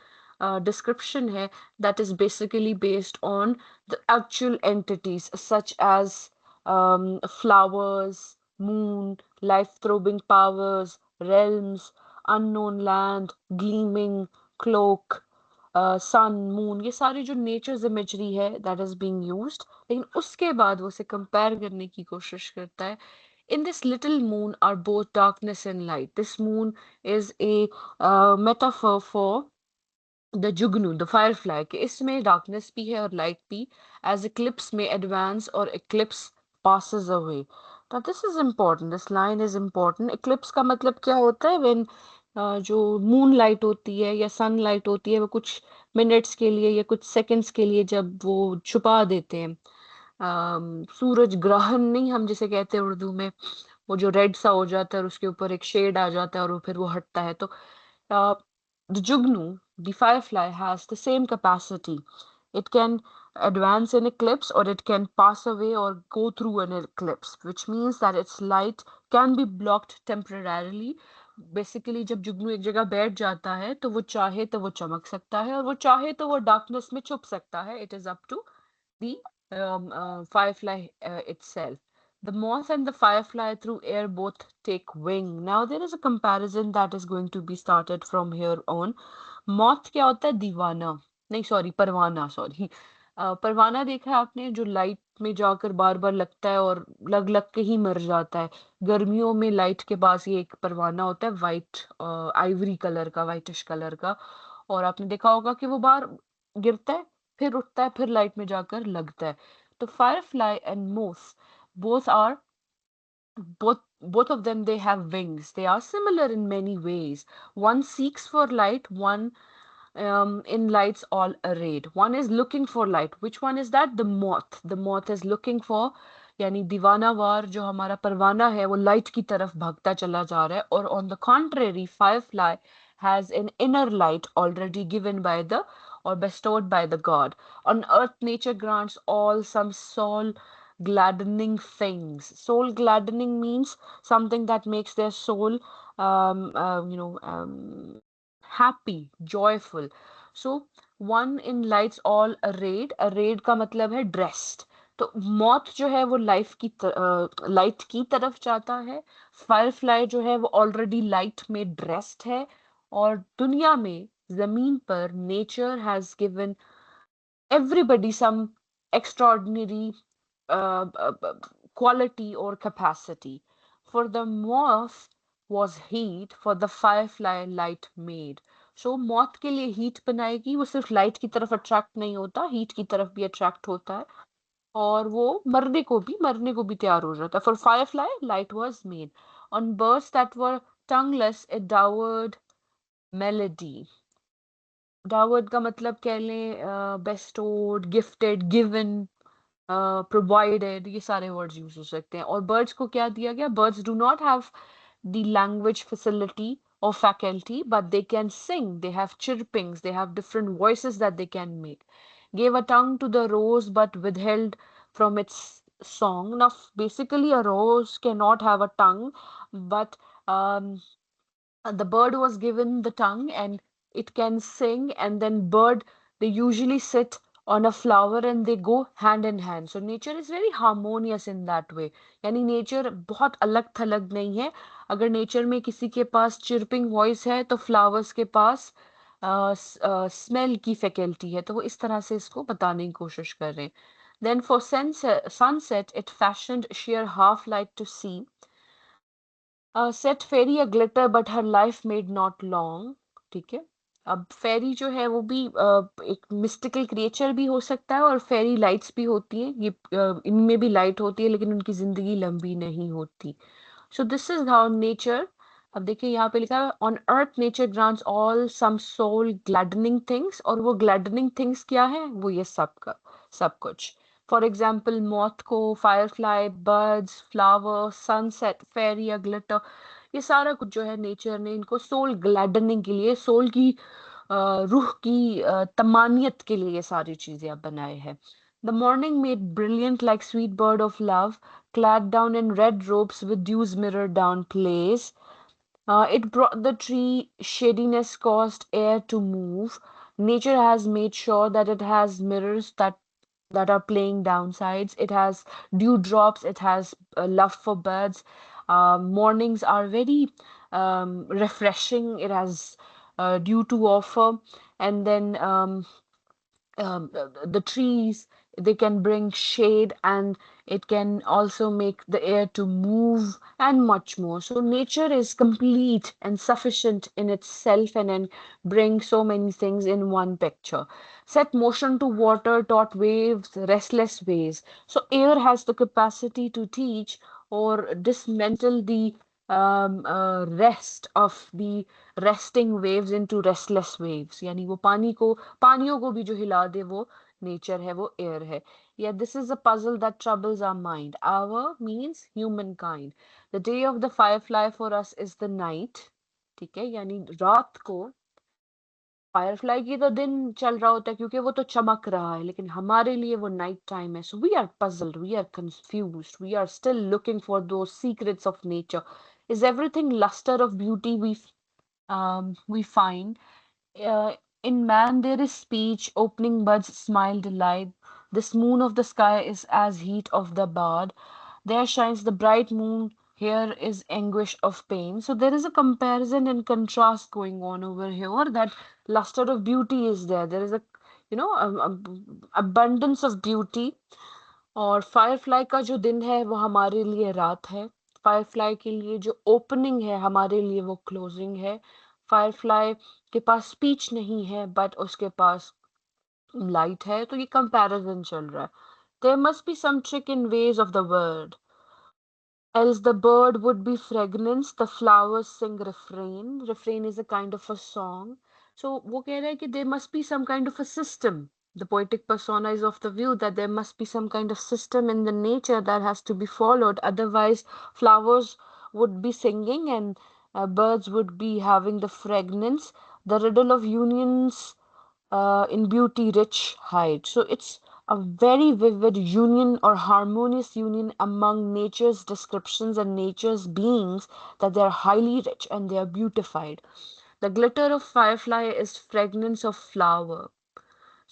description है, that is basically based on the actual entities such as flowers, moon, life-throbbing powers, realms, unknown land, gleaming cloak, sun moon, ये सारी जो nature's imagery है दैट इज बीइंग यूज्ड, लेकिन उसके बाद वो उसे कंपेयर करने की कोशिश करता है. In this little moon are both darkness and light. This moon is a metaphor for the जुगनू, द फायरफ्लाई, कि इसमें डार्कनेस भी है और लाइट भी. एज इक्लिप्स में एडवांस और eclipse passes away. Now this is important. This line is important. Eclipse का मतलब क्या होता है? When जो मून लाइट होती है या सन लाइट होती है, वो कुछ मिनट्स के लिए या कुछ सेकंड्स के लिए जब वो छुपा देते हैं. सूरज ग्रहण नहीं, हम जिसे कहते हैं उर्दू में, वो जो रेड सा हो जाता है और उसके ऊपर एक शेड आ जाता है और वो फिर वो हटता है. तो the Jugnu, the firefly, has the same capacity. It can advance in eclipse or it can pass away or go through an eclipse, which means that its light can be blocked temporarily. Basically जब जुगनू एक जगह बैठ जाता है तो वो चाहे तो वो चमक सकता है और वो चाहे तो वो डार्कनेस में छुप सकता है. It is up to the firefly itself. The moth and the firefly through air both take wing. Now there is a comparison that is going to be started from here on. Moth क्या होता है? दीवाना, नहीं sorry परवाना, sorry. परवाना देखा है आपने, जो light में जाकर बार बार लगता है और लग लग के ही मर जाता है. गर्मियों में लाइट के पास ये एक परवाना होता है, वाइट आइवरी कलर का, वाइटिश कलर का. और आपने देखा होगा कि वो बाहर गिरता है, फिर उठता है, फिर लाइट में जाकर लगता है. तो Firefly and moth both are both of them, they have wings. They are similar in many ways. One seeks for light, one in lights all arrayed. One is looking for light. Which one is that? The moth. The moth is looking for, यानी दीवानावार जो हमारा परवाना है वो light की तरफ भागता चला जा रहा है. और on the contrary, firefly has an inner light already given by the or bestowed by the god. On earth, nature grants all some soul gladdening things. Soul gladdening means something that makes their soul, you know, happy, joyful. So one in lights all arrayed. Arrayed का मतलब है dressed. तो moth जो है वो light की तरफ जाता है. फायरफ्लाई जो है वो ऑलरेडी लाइट में ड्रेस्ड है. और दुनिया में, जमीन पर, nature has given everybody some extraordinary quality or capacity. For the moth was heat, for the firefly light made. So moth के लिए heat बनाएगी, वो सिर्फ light की तरफ attract नहीं होता, heat की तरफ भी attract होता है. और वो मरने को भी तैयार हो जाता है. For firefly light was made. On birds that were tongueless it dowered melody. Dowered का मतलब कह लें bestowed, gifted, given, provided, ये सारे वर्ड्स यूज हो सकते हैं. और बर्ड्स को क्या दिया गया? Birds do not have the language facility or faculty, but they can sing. They have chirpings. They have different voices that they can make. Gave a tongue to the rose, but withheld from its song. Now, basically, a rose cannot have a tongue, but um, the bird was given the tongue and it can sing. And then bird, they usually sit on a flower and they go hand in hand. So nature is very harmonious in that way. यानी nature बहुत अलग थलग नहीं है. अगर nature में किसी के पास चिरपिंग वॉइस है तो फ्लावर्स के पास स्मेल की फैकल्टी है. तो वो इस तरह से इसको बताने की कोशिश कर रहे हैं. Then for sunset, it fashioned sheer half light to see. Set fairy a glitter but her life made not long. ठीक है. अब फेरी जो है वो भी एक मिस्टिकल क्रिएचर भी हो सकता है और फेरी लाइट्स भी होती हैं. ये इनमें भी लाइट होती है लेकिन उनकी जिंदगी लंबी नहीं होती. So this is how nature अब देखिए यहाँ पे लिखा है on earth nature grants all some soul gladdening things, और वो ग्लैडनिंग थिंग्स क्या है, वो ये सब का सब कुछ। फॉर एग्जाम्पल मॉथ को, फायरफ्लाई, बर्ड्स, फ्लावर, सनसेट, फेरी या ग्लिटर, ये सारा कुछ जो है नेचर ने इनको सोल ग्लैडनिंग के लिए, सोल की रूह की तमानियत के लिए ये सारी चीजें अब बनाए हैं। The morning made brilliant like sweet bird of love, clad down in red robes with dews mirrored down plays. It brought the tree shadiness, caused air to move. Nature has made sure that it has mirrors that are playing downsides. It has dewdrops. It has love for birds. Mornings are very refreshing. It has dew to offer, and then the trees, they can bring shade, and it can also make the air to move and much more. So nature is complete and sufficient in itself, and then bring so many things in one picture. Set motion to water, taught waves restless ways. So air has the capacity to teach or dismantle the rest of the resting waves into restless waves, यानी वो पानियों को भी जो हिला दे वो nature है, वो एयर है. Yeah, this is a puzzle that troubles our mind. Our means humankind. The day of the firefly for us is the night. ठीक है, यानी रात को फायरफ्लाई की तो दिन चल रहा होता है क्योंकि वो तो चमक रहा है, लेकिन हमारे लिए वो नाइट टाइम है. So we are puzzled, we are confused, we are still looking for those secrets of nature. Is everything luster of beauty we find? Uh, in man there is speech, opening buds smile delight. This moon of the sky is as heat of the bard. There shines the bright moon, here is anguish of pain. So there is a comparison and contrast going on over here. That luster of beauty is there. There is a, abundance of beauty. और Firefly का जो दिन है वो हमारे लिए रात है. फायरफ्लाई के लिए जो ओपनिंग है हमारे लिए वो क्लोजिंग है. फायरफ्लाई के पास स्पीच नहीं है बट उसके पास लाइट है, तो ये कंपैरिजन चल रहा है. There must be some trick in ways of the word, else the bird would be fragrance, the flowers sing refrain. Refrain is a kind of a song. So वो कह रहा है कि there must be some kind of a system. The poetic persona is of the view that there must be some kind of system in the nature that has to be followed. Otherwise, flowers would be singing and birds would be having the fragrance. The riddle of unions in beauty rich hide. So it's a very vivid union or harmonious union among nature's descriptions and nature's beings, that they are highly rich and they are beautified. The glitter of firefly is fragrance of flower.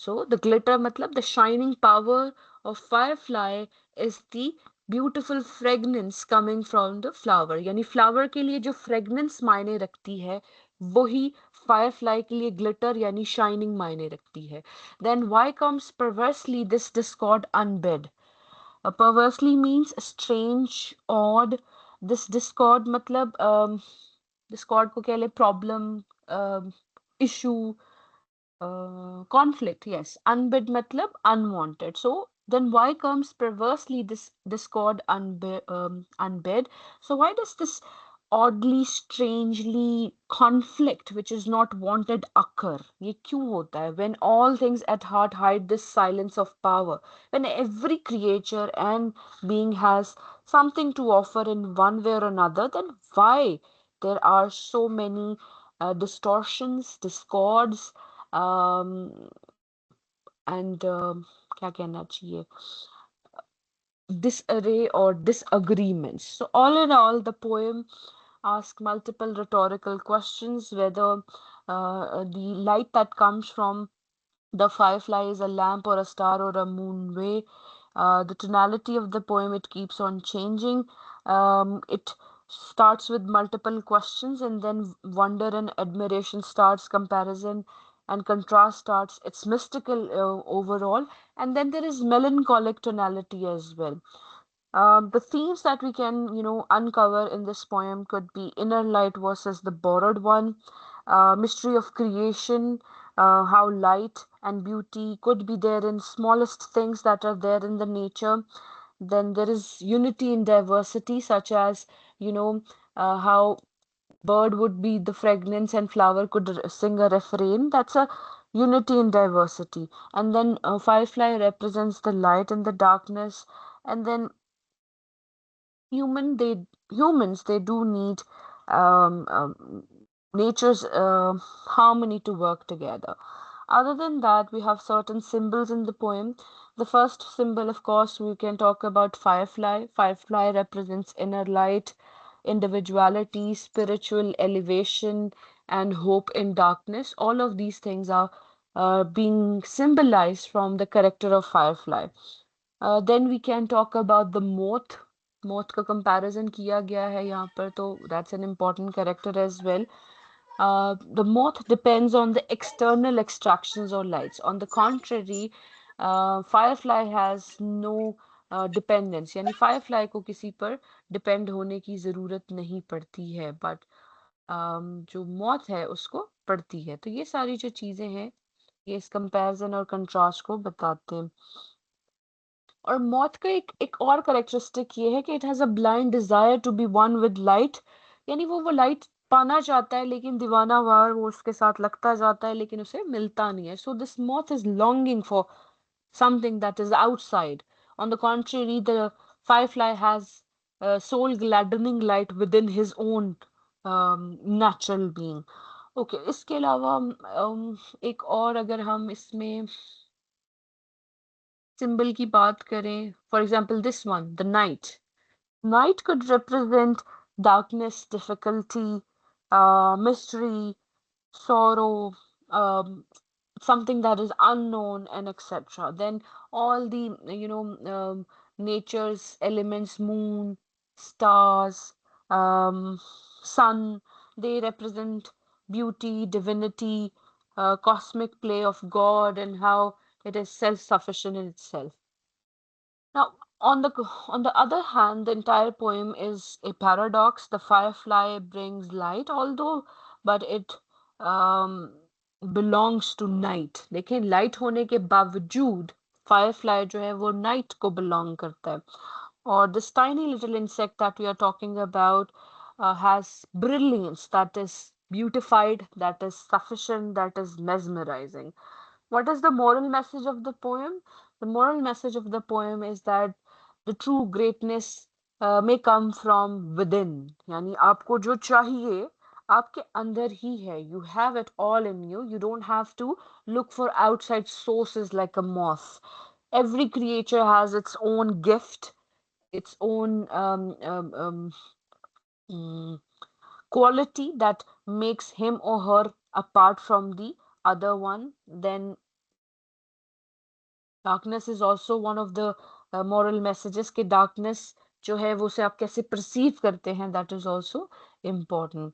So the glitter matlab the shining power of firefly is the beautiful fragrance coming from the flower. यानी flower के लिए जो fragrance मायने रखती है वही firefly के लिए glitter यानी shining मायने रखती है. Then why comes perversely this discord unbid? Perversely means strange, odd. This discord मतलब discord को कह ले problem, issue, conflict, yes. Unbid matlab unwanted. So then why comes perversely this discord unbid? So why does this oddly, strangely conflict which is not wanted occur? ये क्यों होता है? When all things at heart hide this silence of power, when every creature and being has something to offer in one way or another, then why there are so many distortions, discords, um, and क्या कहना चाहिए, disarray or disagreements. So all in all, the poem asks multiple rhetorical questions, whether the light that comes from the firefly is a lamp or a star or a moon way. The tonality of the poem, it keeps on changing. It starts with multiple questions, and then wonder and admiration starts, comparison and contrast starts. It's mystical overall, and then there is melancholic tonality as well. The themes that we can, uncover in this poem could be inner light versus the borrowed one, mystery of creation, how light and beauty could be there in smallest things that are there in the nature. Then there is unity in diversity, such as, how bird would be the fragrance and flower could sing a refrain. That's a unity in diversity. And then firefly represents the light and the darkness. And then human they humans they do need um, um, nature's harmony to work together. Other than that, we have certain symbols in the poem. The first symbol, of course, we can talk about firefly. Firefly represents inner light, individuality, spiritual elevation, and hope in darkness. All of these things are being symbolized from the character of firefly. Then we can talk about the moth. Moth का comparison किया गया है यहाँ पर, तो that's an important character as well. The moth depends on the external extractions or lights. On the contrary, firefly has no dependence. यानी firefly को किसी पर depend होने की जरूरत नहीं पड़ती है, but जो moth है उसको पड़ती है. तो ये सारी जो चीजें हैं, ये इस comparison और contrast को बताते हैं. और मौत का एक और करेक्टरिस्टिक ये है कि it has a blind desire to be one with light. यानी वो लाइट पाना चाहता है, लेकिन दीवाना वार वो उसके साथ लगता जाता है, लेकिन उसे मिलता नहीं है. So this moth is longing for something that is outside. On the contrary, the firefly has soul gladdening light within his own natural being. Okay, इसके अलावा एक और अगर हम इसमें symbol की बात करें, for example, this one, the night. Night could represent darkness, difficulty, mystery, sorrow, um, something that is unknown, and etc. Then all the, nature's elements, moon, stars, sun, they represent beauty, divinity, cosmic play of God, and how it is self-sufficient in itself. Now, on the other hand, the entire poem is a paradox. The firefly brings light, although, but it um, belongs to night. लेकिन light होने के बावजूद firefly जो है वो night को belong करता है. Or this tiny little insect that we are talking about has brilliance that is beautified, that is sufficient, that is mesmerizing. What is the moral message of the poem? The moral message of the poem is that the true greatness may come from within. यानी आपको जो चाहिए आपके अंदर ही है. You have it all in you. You don't have to look for outside sources like a moth. Every creature has its own gift, its own mm, quality that makes him or her apart from the other one. Then darkness is also one of the moral messages कि darkness जो है वो उसे आप कैसे perceive करते हैं, that is also important.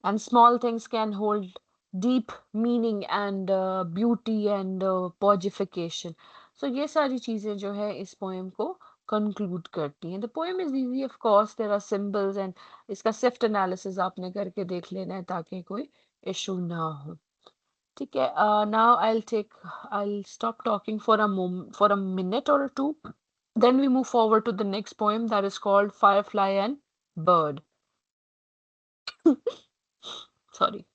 And small things can hold deep meaning and beauty and poetification. So ये सारी चीजें जो है इस poem को conclude करती हैं. The poem is easy, of course, there are symbols and इसका sift analysis आपने करके देख लेना है ताकि कोई issue ना हो. ठीक है. Now I'll stop talking for for a minute or two. Then we move forward to the next poem that is called Firefly and Bird. Sorry.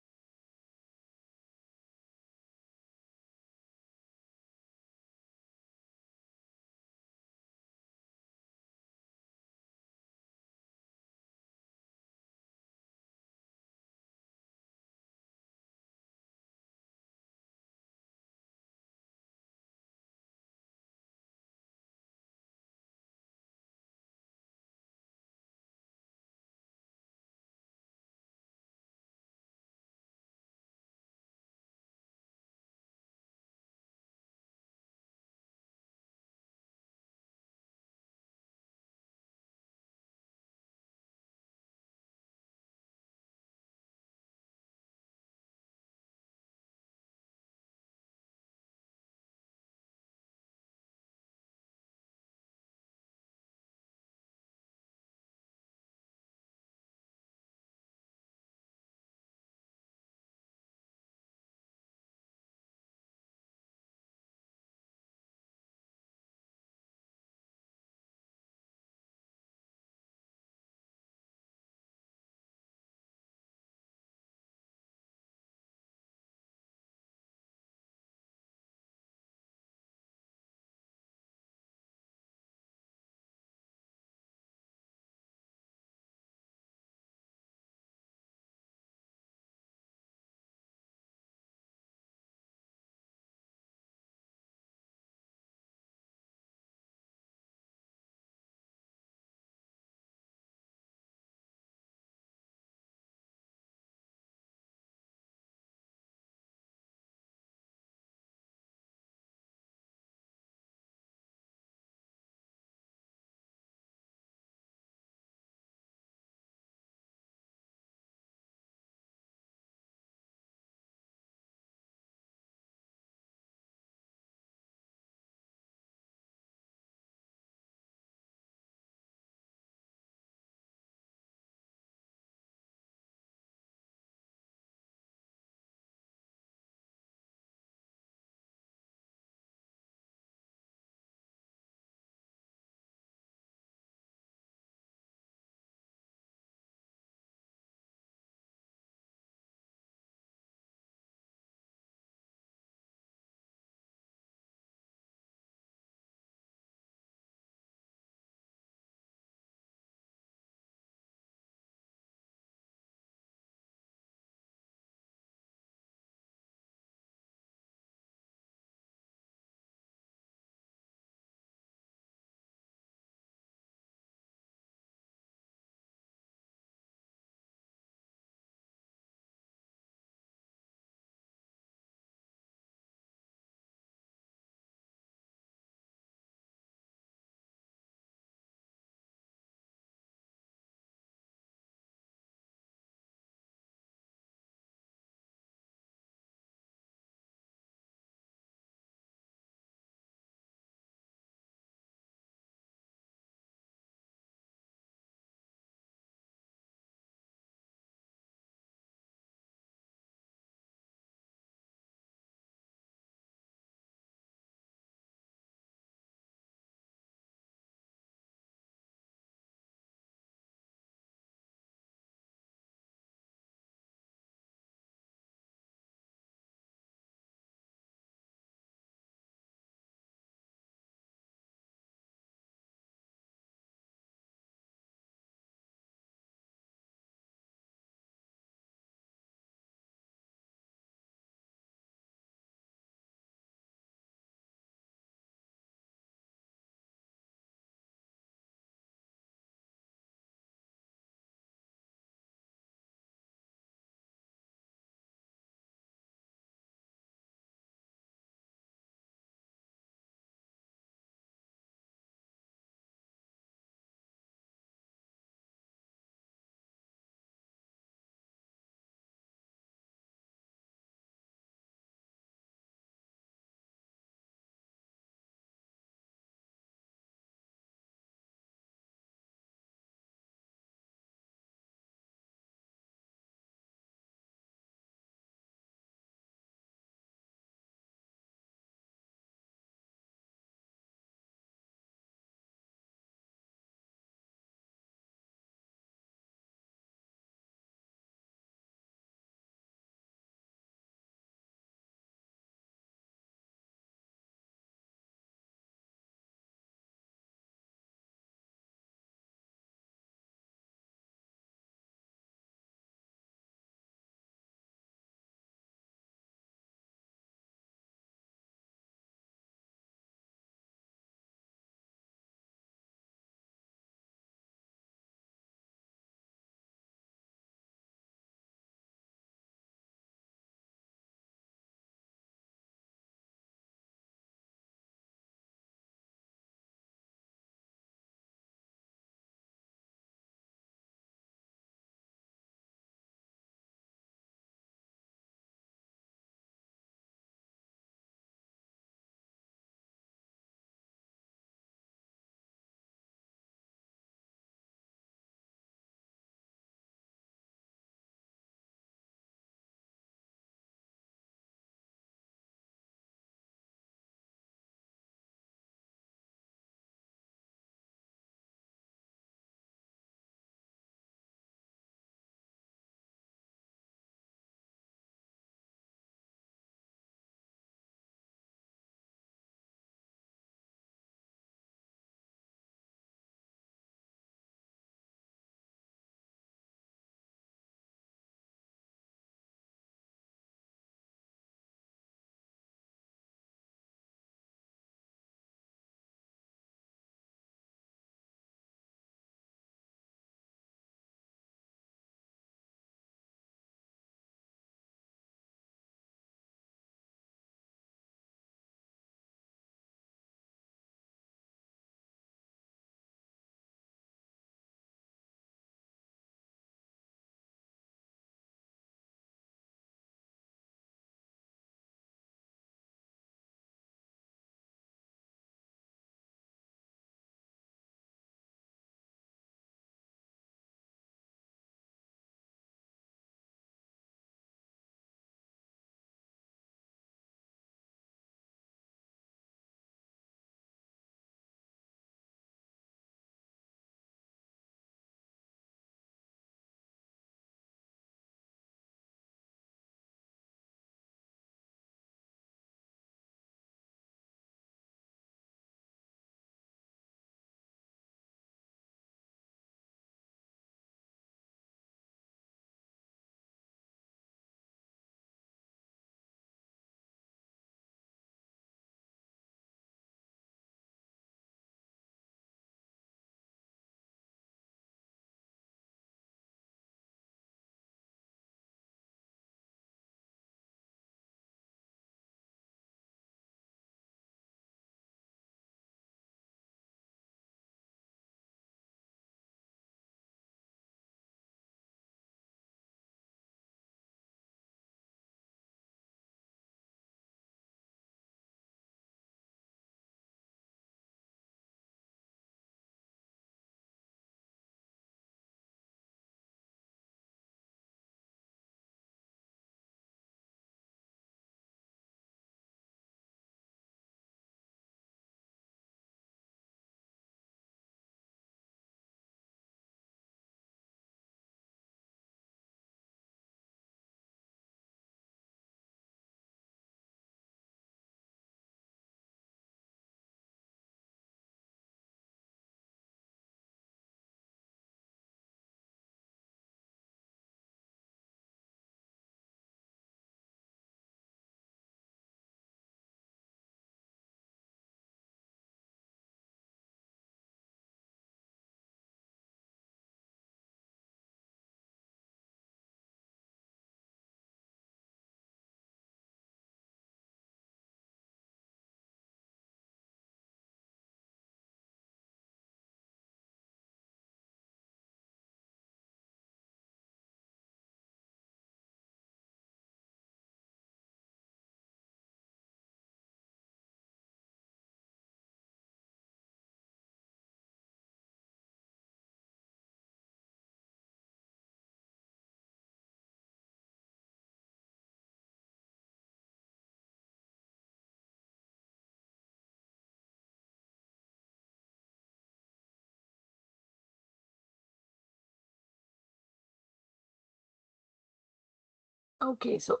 Okay, so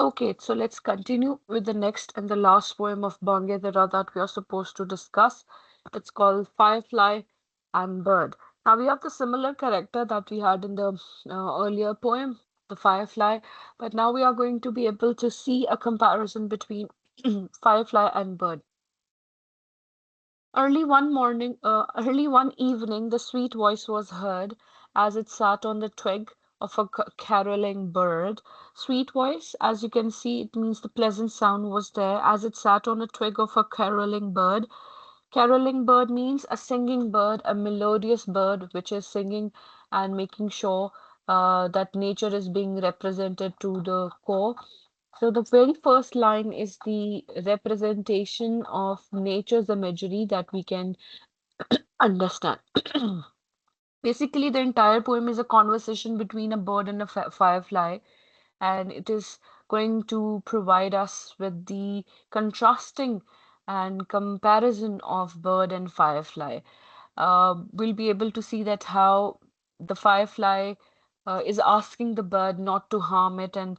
okay, so let's continue with the next and the last poem of Bangedara that we are supposed to discuss. It's called Firefly and Bird. Now we have the similar character that we had in the earlier poem, the firefly, but now we are going to be able to see a comparison between firefly and bird. Early one evening, the sweet voice was heard as it sat on the twig of a caroling bird. Sweet voice, as you can see, it means the pleasant sound was there as it sat on a twig of a caroling bird. Caroling bird means a singing bird, a melodious bird which is singing and making sure that nature is being represented to the core. So the very first line is the representation of nature's imagery that we can understand. Basically, the entire poem is a conversation between a bird and a firefly, and it is going to provide us with the contrasting and comparison of bird and firefly. We'll be able to see that how the firefly is asking the bird not to harm it and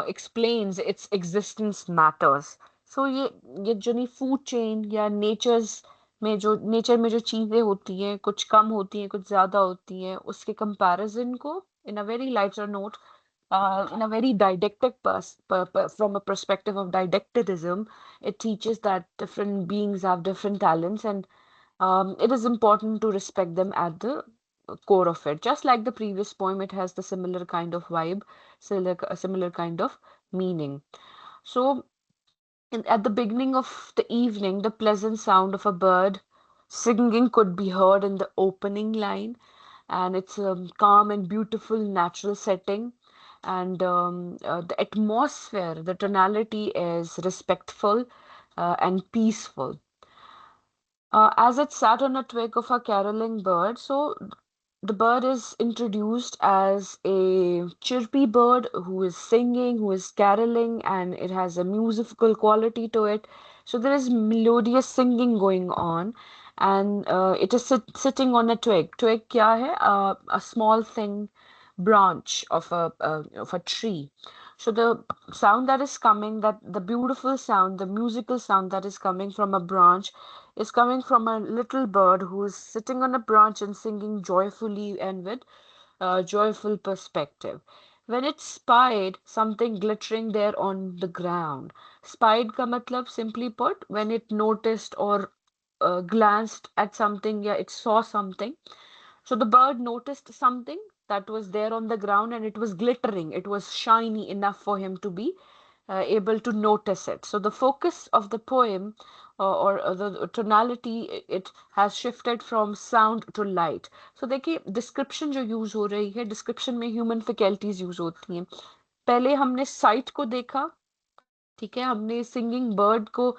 explains its existence matters. So ये जो नहीं food chain या nature में जो चीजें होती हैं कुछ कम होती हैं कुछ ज्यादा होती हैं उसके कंपैरिजन को in a very lighter note in a very didactic from a perspective of didacticism, it teaches that different beings have different talents and it is important to respect them at the core of it. Just like the previous poem, it has the similar kind of vibe, a similar kind of meaning. So, at the beginning of the evening, the pleasant sound of a bird singing could be heard in the opening line, and it's a calm and beautiful natural setting. And the atmosphere, the tonality is respectful and peaceful. As it sat on a twig of a caroling bird, so the bird is introduced as a chirpy bird who is singing, who is caroling, and it has a musical quality to it. So there is melodious singing going on, and it is sitting on a twig. Twig kya hai? A small thing, branch of a tree. So the sound that is coming, that the beautiful sound, the musical sound that is coming from a branch is coming from a little bird who is sitting on a branch and singing joyfully and with joyful perspective. When it spied something glittering there on the ground, spied ka matlab simply put, when it noticed or glanced at something, yeah, it saw something. So the bird noticed something that was there on the ground and it was glittering. It was shiny enough for him to be able to notice it. So the focus of the poem or the tonality it has shifted from sound to light. So देखिए description जो use हो रही है description में human faculties use होती हैं. पहले हमने sight को देखा ठीक है हमने सिंगिंग बर्ड को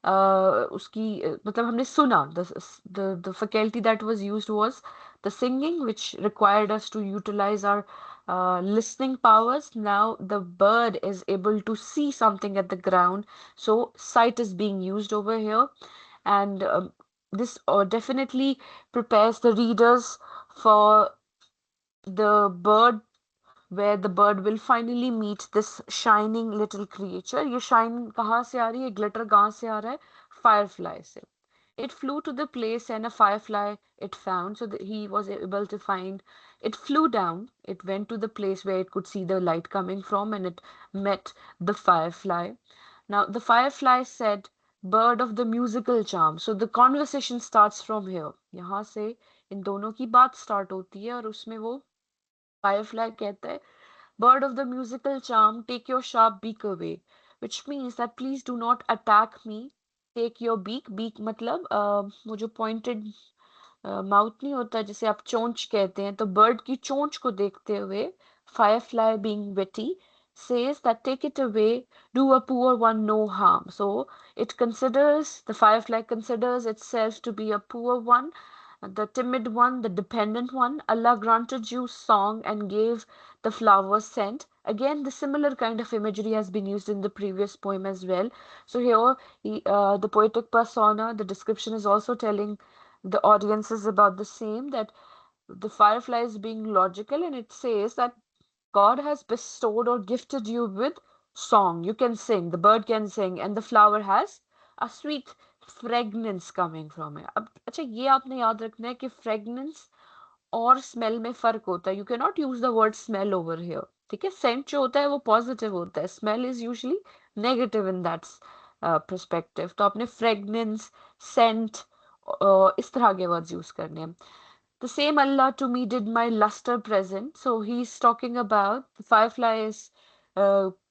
मतलब हमने सुना the faculty that was used was the singing which required us to utilize our listening powers. Now the bird is able to see something at the ground, so sight is being used over here, and this definitely prepares the readers for the bird where the bird will finally meet this shining little creature. ये shine कहाँ से आ रही है? Glitter कहाँ से आ रहा है? Firefly से. It flew to the place and a firefly it found, so that he was able to find. It flew down. It went to the place where it could see the light coming from, and it met the firefly. Now the firefly said, "Bird of the musical charm." So the conversation starts from here. यहाँ से इन दोनों की बात start होती है और उसमें वो firefly कहता है bird of the musical charm, take your sharp beak away, which means that please do not attack me. Take your beak. Beak मतलब वो जो pointed माउथ नहीं होता जिसे आप चोंच कहते हैं तो बर्ड की चोंच को देखते हुए firefly being witty says that take it away, do a poor one no harm. So the firefly considers itself to be a poor one, the timid one, the dependent one. Allah granted you song and gave the flowers scent. Again, the similar kind of imagery has been used in the previous poem as well. So here, the poetic persona, the description is also telling the audience is about the same, that the firefly is being logical, and it says that God has bestowed or gifted you with song. You can sing, the bird can sing, and the flower has a sweet fragrance coming from it. अब अच्छा ये आपने याद रखना है कि fragrance और smell में फर्क होता है. You can not use the word smell over here. ठीक है, सेंट जो होता है वो पॉजिटिव होता है, smell is usually negative in that perspective. तो आपने फ्रेगनेंस, सेंट, इस तरह के वर्ड्स यूज करने हैं. The same Allah to me did my luster present. So he's talking about the firefly is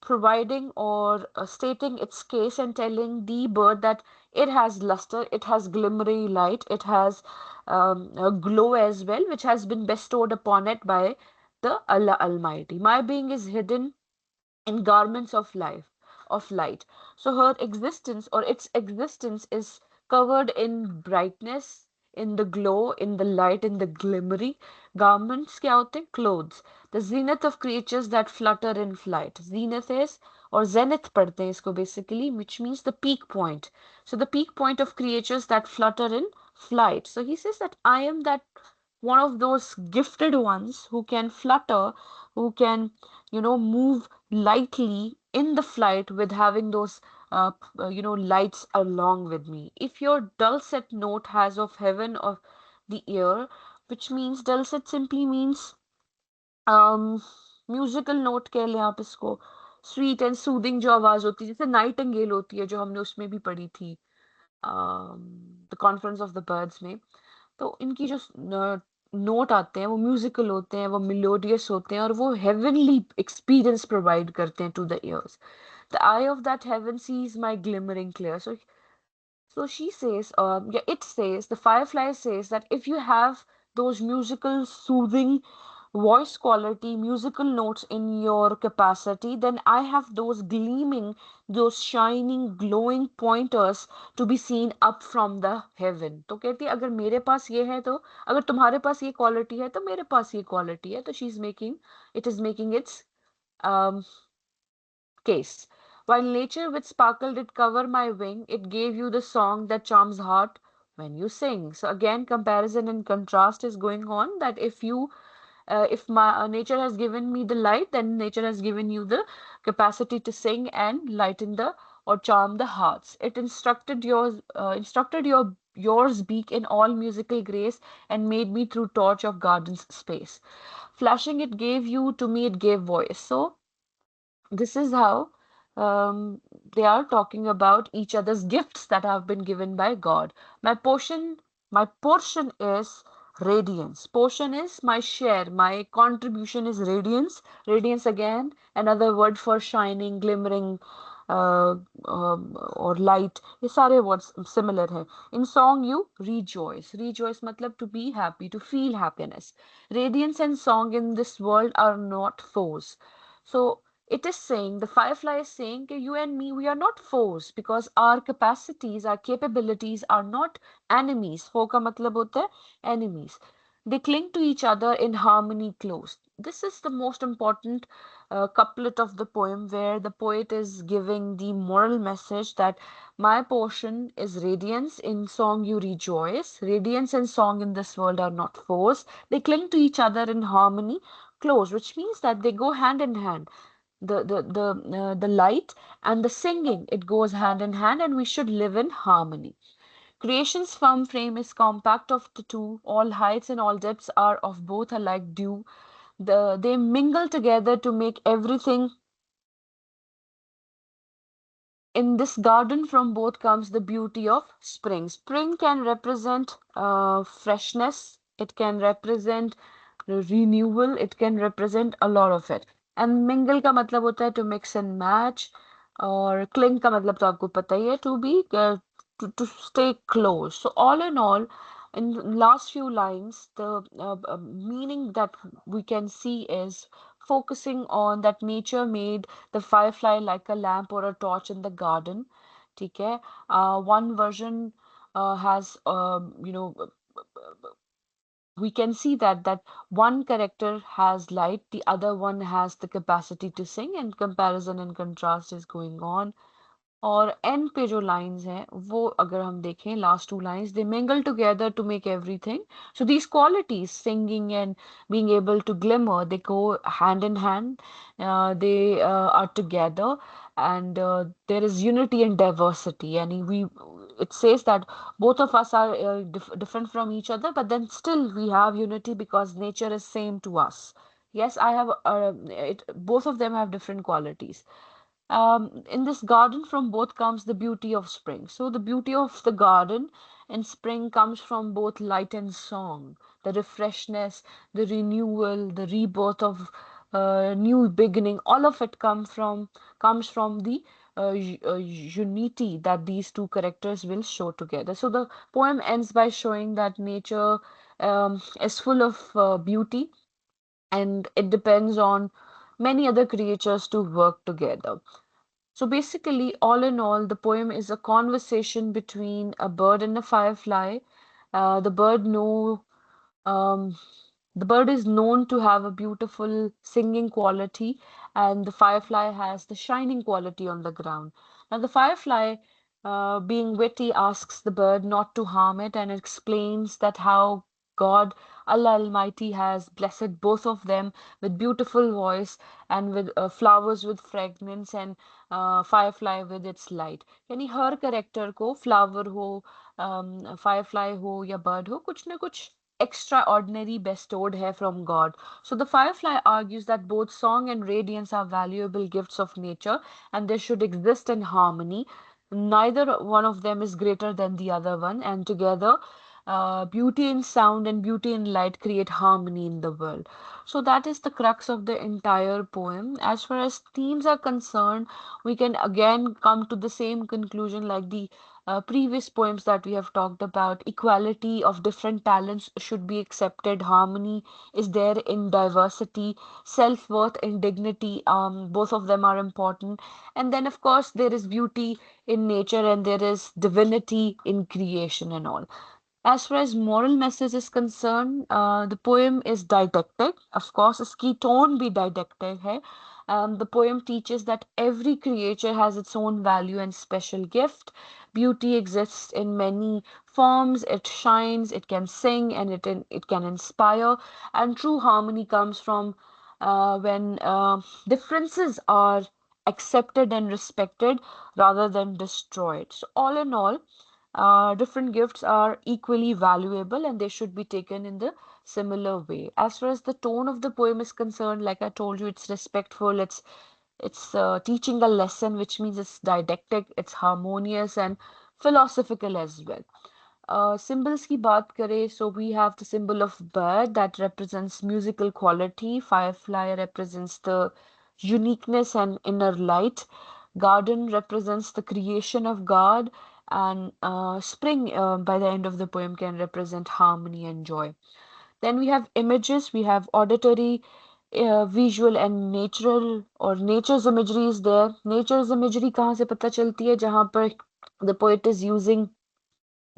providing or stating its case and telling the bird that it has luster, it has glimmery light, it has a glow as well, which has been bestowed upon it by the Allah Almighty. My being is hidden in garments of life, of light. So her existence or its existence is covered in brightness, in the glow, in the light, in the glimmery. Garments क्या होते हैं? Clothes. The zenith of creatures that flutter in flight. Zenith is or zenith पढ़ते हैं इसको basically, which means the peak point. So the peak point of creatures that flutter in flight. So he says that I am that one of those gifted ones who can flutter, who can, move lightly in the flight with having those lights along with me. If your dulcet note has of heaven of the ear, which means dulcet simply means musical note कह लें आप इसको, sweet and soothing जो आवाज होती है, जैसे Nightingale होती है जो हमने उसमें भी पढ़ी थी, the conference of the birds में. तो इनकी जो नोट आते हैं वो म्यूजिकल होते हैं, वो मिलोडियस होते हैं, और वो हेवनली एक्सपीरियंस प्रोवाइड करते हैं to the ears. The eye of that heaven sees my glimmering clear. So she says, yeah, it says, the firefly says that if you have those musical, soothing voice quality, musical notes in your capacity, then I have those gleaming, those shining, glowing pointers to be seen up from the heaven. तो कहती है अगर मेरे पास ये है तो, अगर तुम्हारे पास ये क्वालिटी है तो मेरे पास ये क्वालिटी है. तो she is making, it is making its um, case. While nature with sparkle did cover my wing, it gave you the song that charms heart when you sing. So again, comparison and contrast is going on. That if my nature has given me the light, then nature has given you the capacity to sing and lighten the or charm the hearts. It instructed yours beak in all musical grace and made me through torch of garden's space. Flashing it gave you to me, it gave voice. So this is how um, they are talking about each other's gifts that have been given by God. My portion, my portion is radiance. Portion is my share. My contribution is radiance. Radiance again, another word for shining, glimmering, और light. ये सारे words similar हैं. इन song you rejoice. Rejoice मतलब to be happy, to feel happiness. Radiance and song in this world are not foes. So it is saying, the firefly is saying that you and me, we are not foes because our capacities, our capabilities are not enemies. Foe का मतलब होता है enemies. They cling to each other in harmony close. This is the most important couplet of the poem where the poet is giving the moral message that my portion is radiance, in song you rejoice. Radiance and song in this world are not foes. They cling to each other in harmony close, which means that they go hand in hand. The light and the singing, it goes hand in hand, and we should live in harmony. Creation's firm frame is compact of the two. All heights and all depths are of both alike due. They mingle together to make everything. In this garden from both comes the beauty of spring. Spring can represent freshness, it can represent renewal, it can represent a lot of it. And mingle का मतलब होता है to mix and match, और cling का मतलब तो आपको पता ही है to be to stay close. So all in all, in last few lines, the meaning that we can see is focusing on that nature made the firefly like a lamp or a torch in the garden. ठीक है. One version has we can see that one character has light, the other one has the capacity to sing, and comparison and contrast is going on. और and पे जो lines हैं वो अगर हम देखें last two lines, they mingle together to make everything. So these qualities, singing and being able to glimmer, they go hand in hand. They are together, and there is unity and diversity. And we, it says that both of us are different from each other, but then still we have unity because nature is same to us. Yes, I have both of them have different qualities. In this garden from both comes the beauty of spring. So the beauty of the garden in spring comes from both light and song, the refreshness, the renewal, the rebirth of new beginning. All of it comes from the unity that these two characters will show together. So the poem ends by showing that nature is full of beauty, and it depends on many other creatures to work together. So basically, all in all, the poem is a conversation between a bird and a firefly. Uh, the bird know um, the bird is known to have a beautiful singing quality, and the firefly has the shining quality on the ground. Now, the firefly, being witty, asks the bird not to harm it and explains that how God, Allah Almighty, has blessed both of them with beautiful voice and with flowers with fragrance, and firefly with its light. यानी हर character को flower हो, Firefly हो या bird हो, कुछ ना कुछ extraordinary bestowed here from God. So the firefly argues that both song and radiance are valuable gifts of nature and they should exist in harmony. Neither one of them is greater than the other one, and together, beauty in sound and beauty in light create harmony in the world. So that is the crux of the entire poem. As far as themes are concerned, we can again come to the same conclusion like the previous poems that we have talked about. Equality of different talents should be accepted. Harmony is there in diversity. Self-worth and dignity, both of them are important. And then, of course, there is beauty in nature and there is divinity in creation and all. As far as moral message is concerned, the poem is didactic. Of course, इसकी tone भी didactic है. The poem teaches that every creature has its own value and special gift. Beauty exists in many forms. It shines, it can sing, and it can inspire. And true harmony comes from when differences are accepted and respected rather than destroyed. So, all in all, different gifts are equally valuable and they should be taken in the similar way. As far as the tone of the poem is concerned, like I told you, it's respectful, it's teaching a lesson, which means it's didactic, it's harmonious and philosophical as well. Symbols की बात करें, so we have the symbol of bird that represents musical quality. Firefly represents the uniqueness and inner light. Garden represents the creation of God, and spring, by the end of the poem, can represent harmony and joy. Then we have images, we have auditory, visual and natural, or nature's imagery is there. Nature's imagery कहाँ से पता चलती है? जहाँ पर the poet is using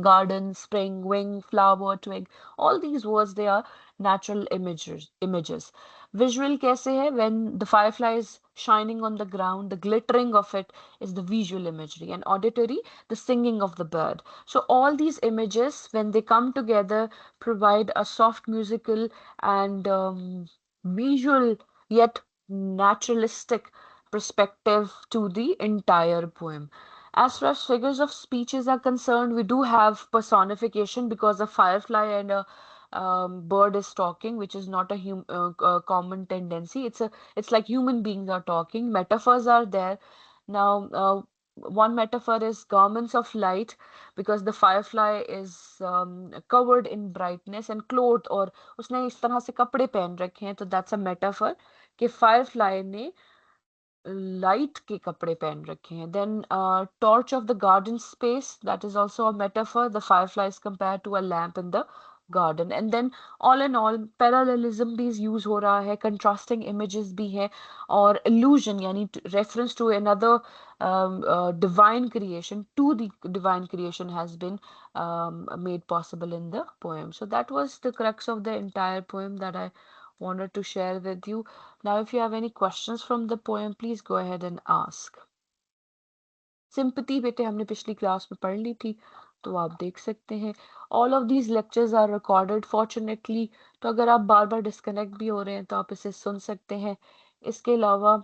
garden, spring, wing, flower, twig. All these words, they are natural images. Visual कैसे है? When the firefly is shining on the ground, the glittering of it is the visual imagery. And auditory, the singing of the bird. So all these images, when they come together, provide a soft musical and visual yet naturalistic perspective to the entire poem. As far as figures of speeches are concerned, we do have personification because a firefly and a bird is talking, which is not a common tendency. It's like human beings are talking. Metaphors are there. Now, one metaphor is garments of light because the firefly is covered in brightness and clothed, और उसने इस तरह से कपड़े पहन रखे हैं, तो that's a metaphor कि firefly ने लाइट के कपड़े पहन रखे हैं. Then torch of the garden space, that is also a metaphor. The firefly is compared to a lamp in the garden. And then all in all, parallelism भी use हो रहा है, contrasting images भी है, और illusion यानी reference to another divine creation, to the divine creation has been made possible in the poem. So that was the crux of the entire poem that I wanted to share with you. Now, if you have any questions from the poem, please go ahead and ask. Sympathy बेटे हमने पिछली class में पढ़ ली थी, तो आप देख सकते हैं। All of these lectures are recorded fortunately, तो अगर आप बार बार डिस्कनेक्ट भी हो रहे हैं तो आप इसे सुन सकते हैं। इसके अलावा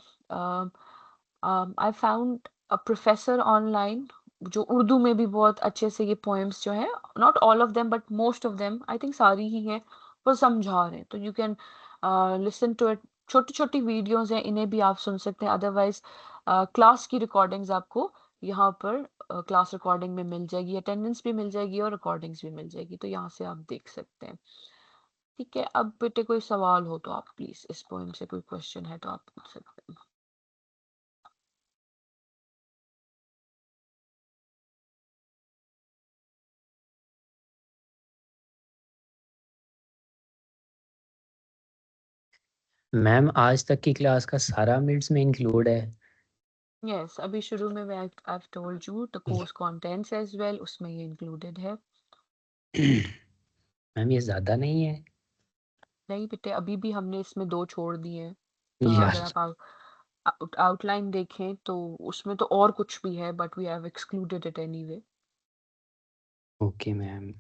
I found a professor online जो उर्दू में भी बहुत अच्छे से ये पोएम्स जो हैं, not all of them but most of them, I think सारी ही हैं, वो समझा रहे हैं, तो you can listen to it. छोटी छोटी वीडियोस हैं, इन्हें भी आप सुन सकते हैं। अदरवाइज क्लास की रिकॉर्डिंग्स आपको यहाँ पर क्लास रिकॉर्डिंग में मिल जाएगी, अटेंडेंस भी मिल जाएगी और रिकॉर्डिंग्स भी मिल जाएगी, तो यहाँ से आप देख सकते हैं। ठीक है, अब बेटे कोई सवाल हो तो आप प्लीज, इस पोएम से कोई क्वेश्चन है तो आप पूछ सकते हैं। मैम आज तक की क्लास का सारा मिड्स में इंक्लूड है? यस, अभी शुरू में मैं I told you the course contents as well, उसमें ये इंक्लूडेड है। मैम ये ज़्यादा नहीं है? नहीं बेटे, अभी भी हमने इसमें 2 छोड़ दिए हैं। अगर यार। आप आउटलाइन देखें तो उसमें तो और कुछ भी है, but we have excluded it anyway. Okay ma'am.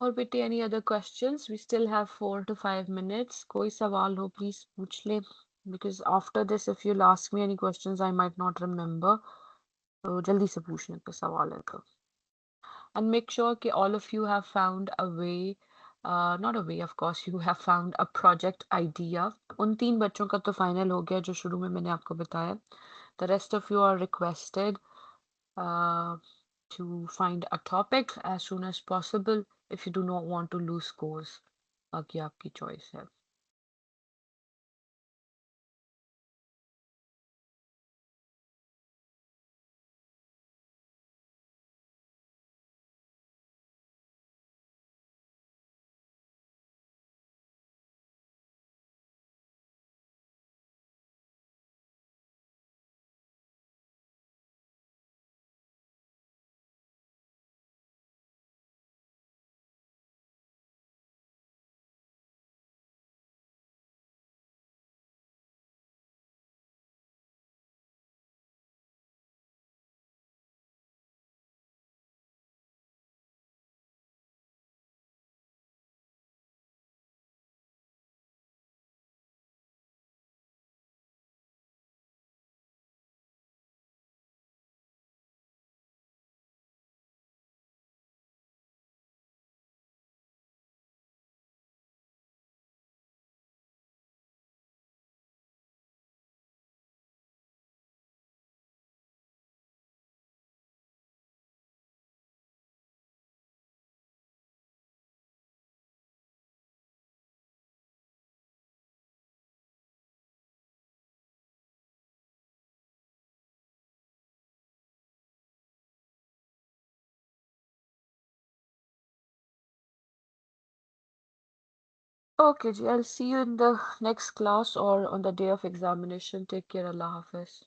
और बेटे any other questions? We still have 4 to 5 minutes. कोई सवाल हो please पूछ ले. Because after this, if you'll ask me any questions, I might not remember. तो जल्दी से पूछने का सवाल है तो. And make sure that all of you have found a way, not a way, of course, you have found a project idea. उन 3 बच्चों का तो फाइनल हो गया जो शुरू में मैंने आपको बताया. The rest of you are requested uh, to find a topic as soon as possible if you do not want to lose scores. बाकी आपकी choice है. Okay, ji, I'll see you in the next class or on the day of examination. Take care. Allah Hafiz.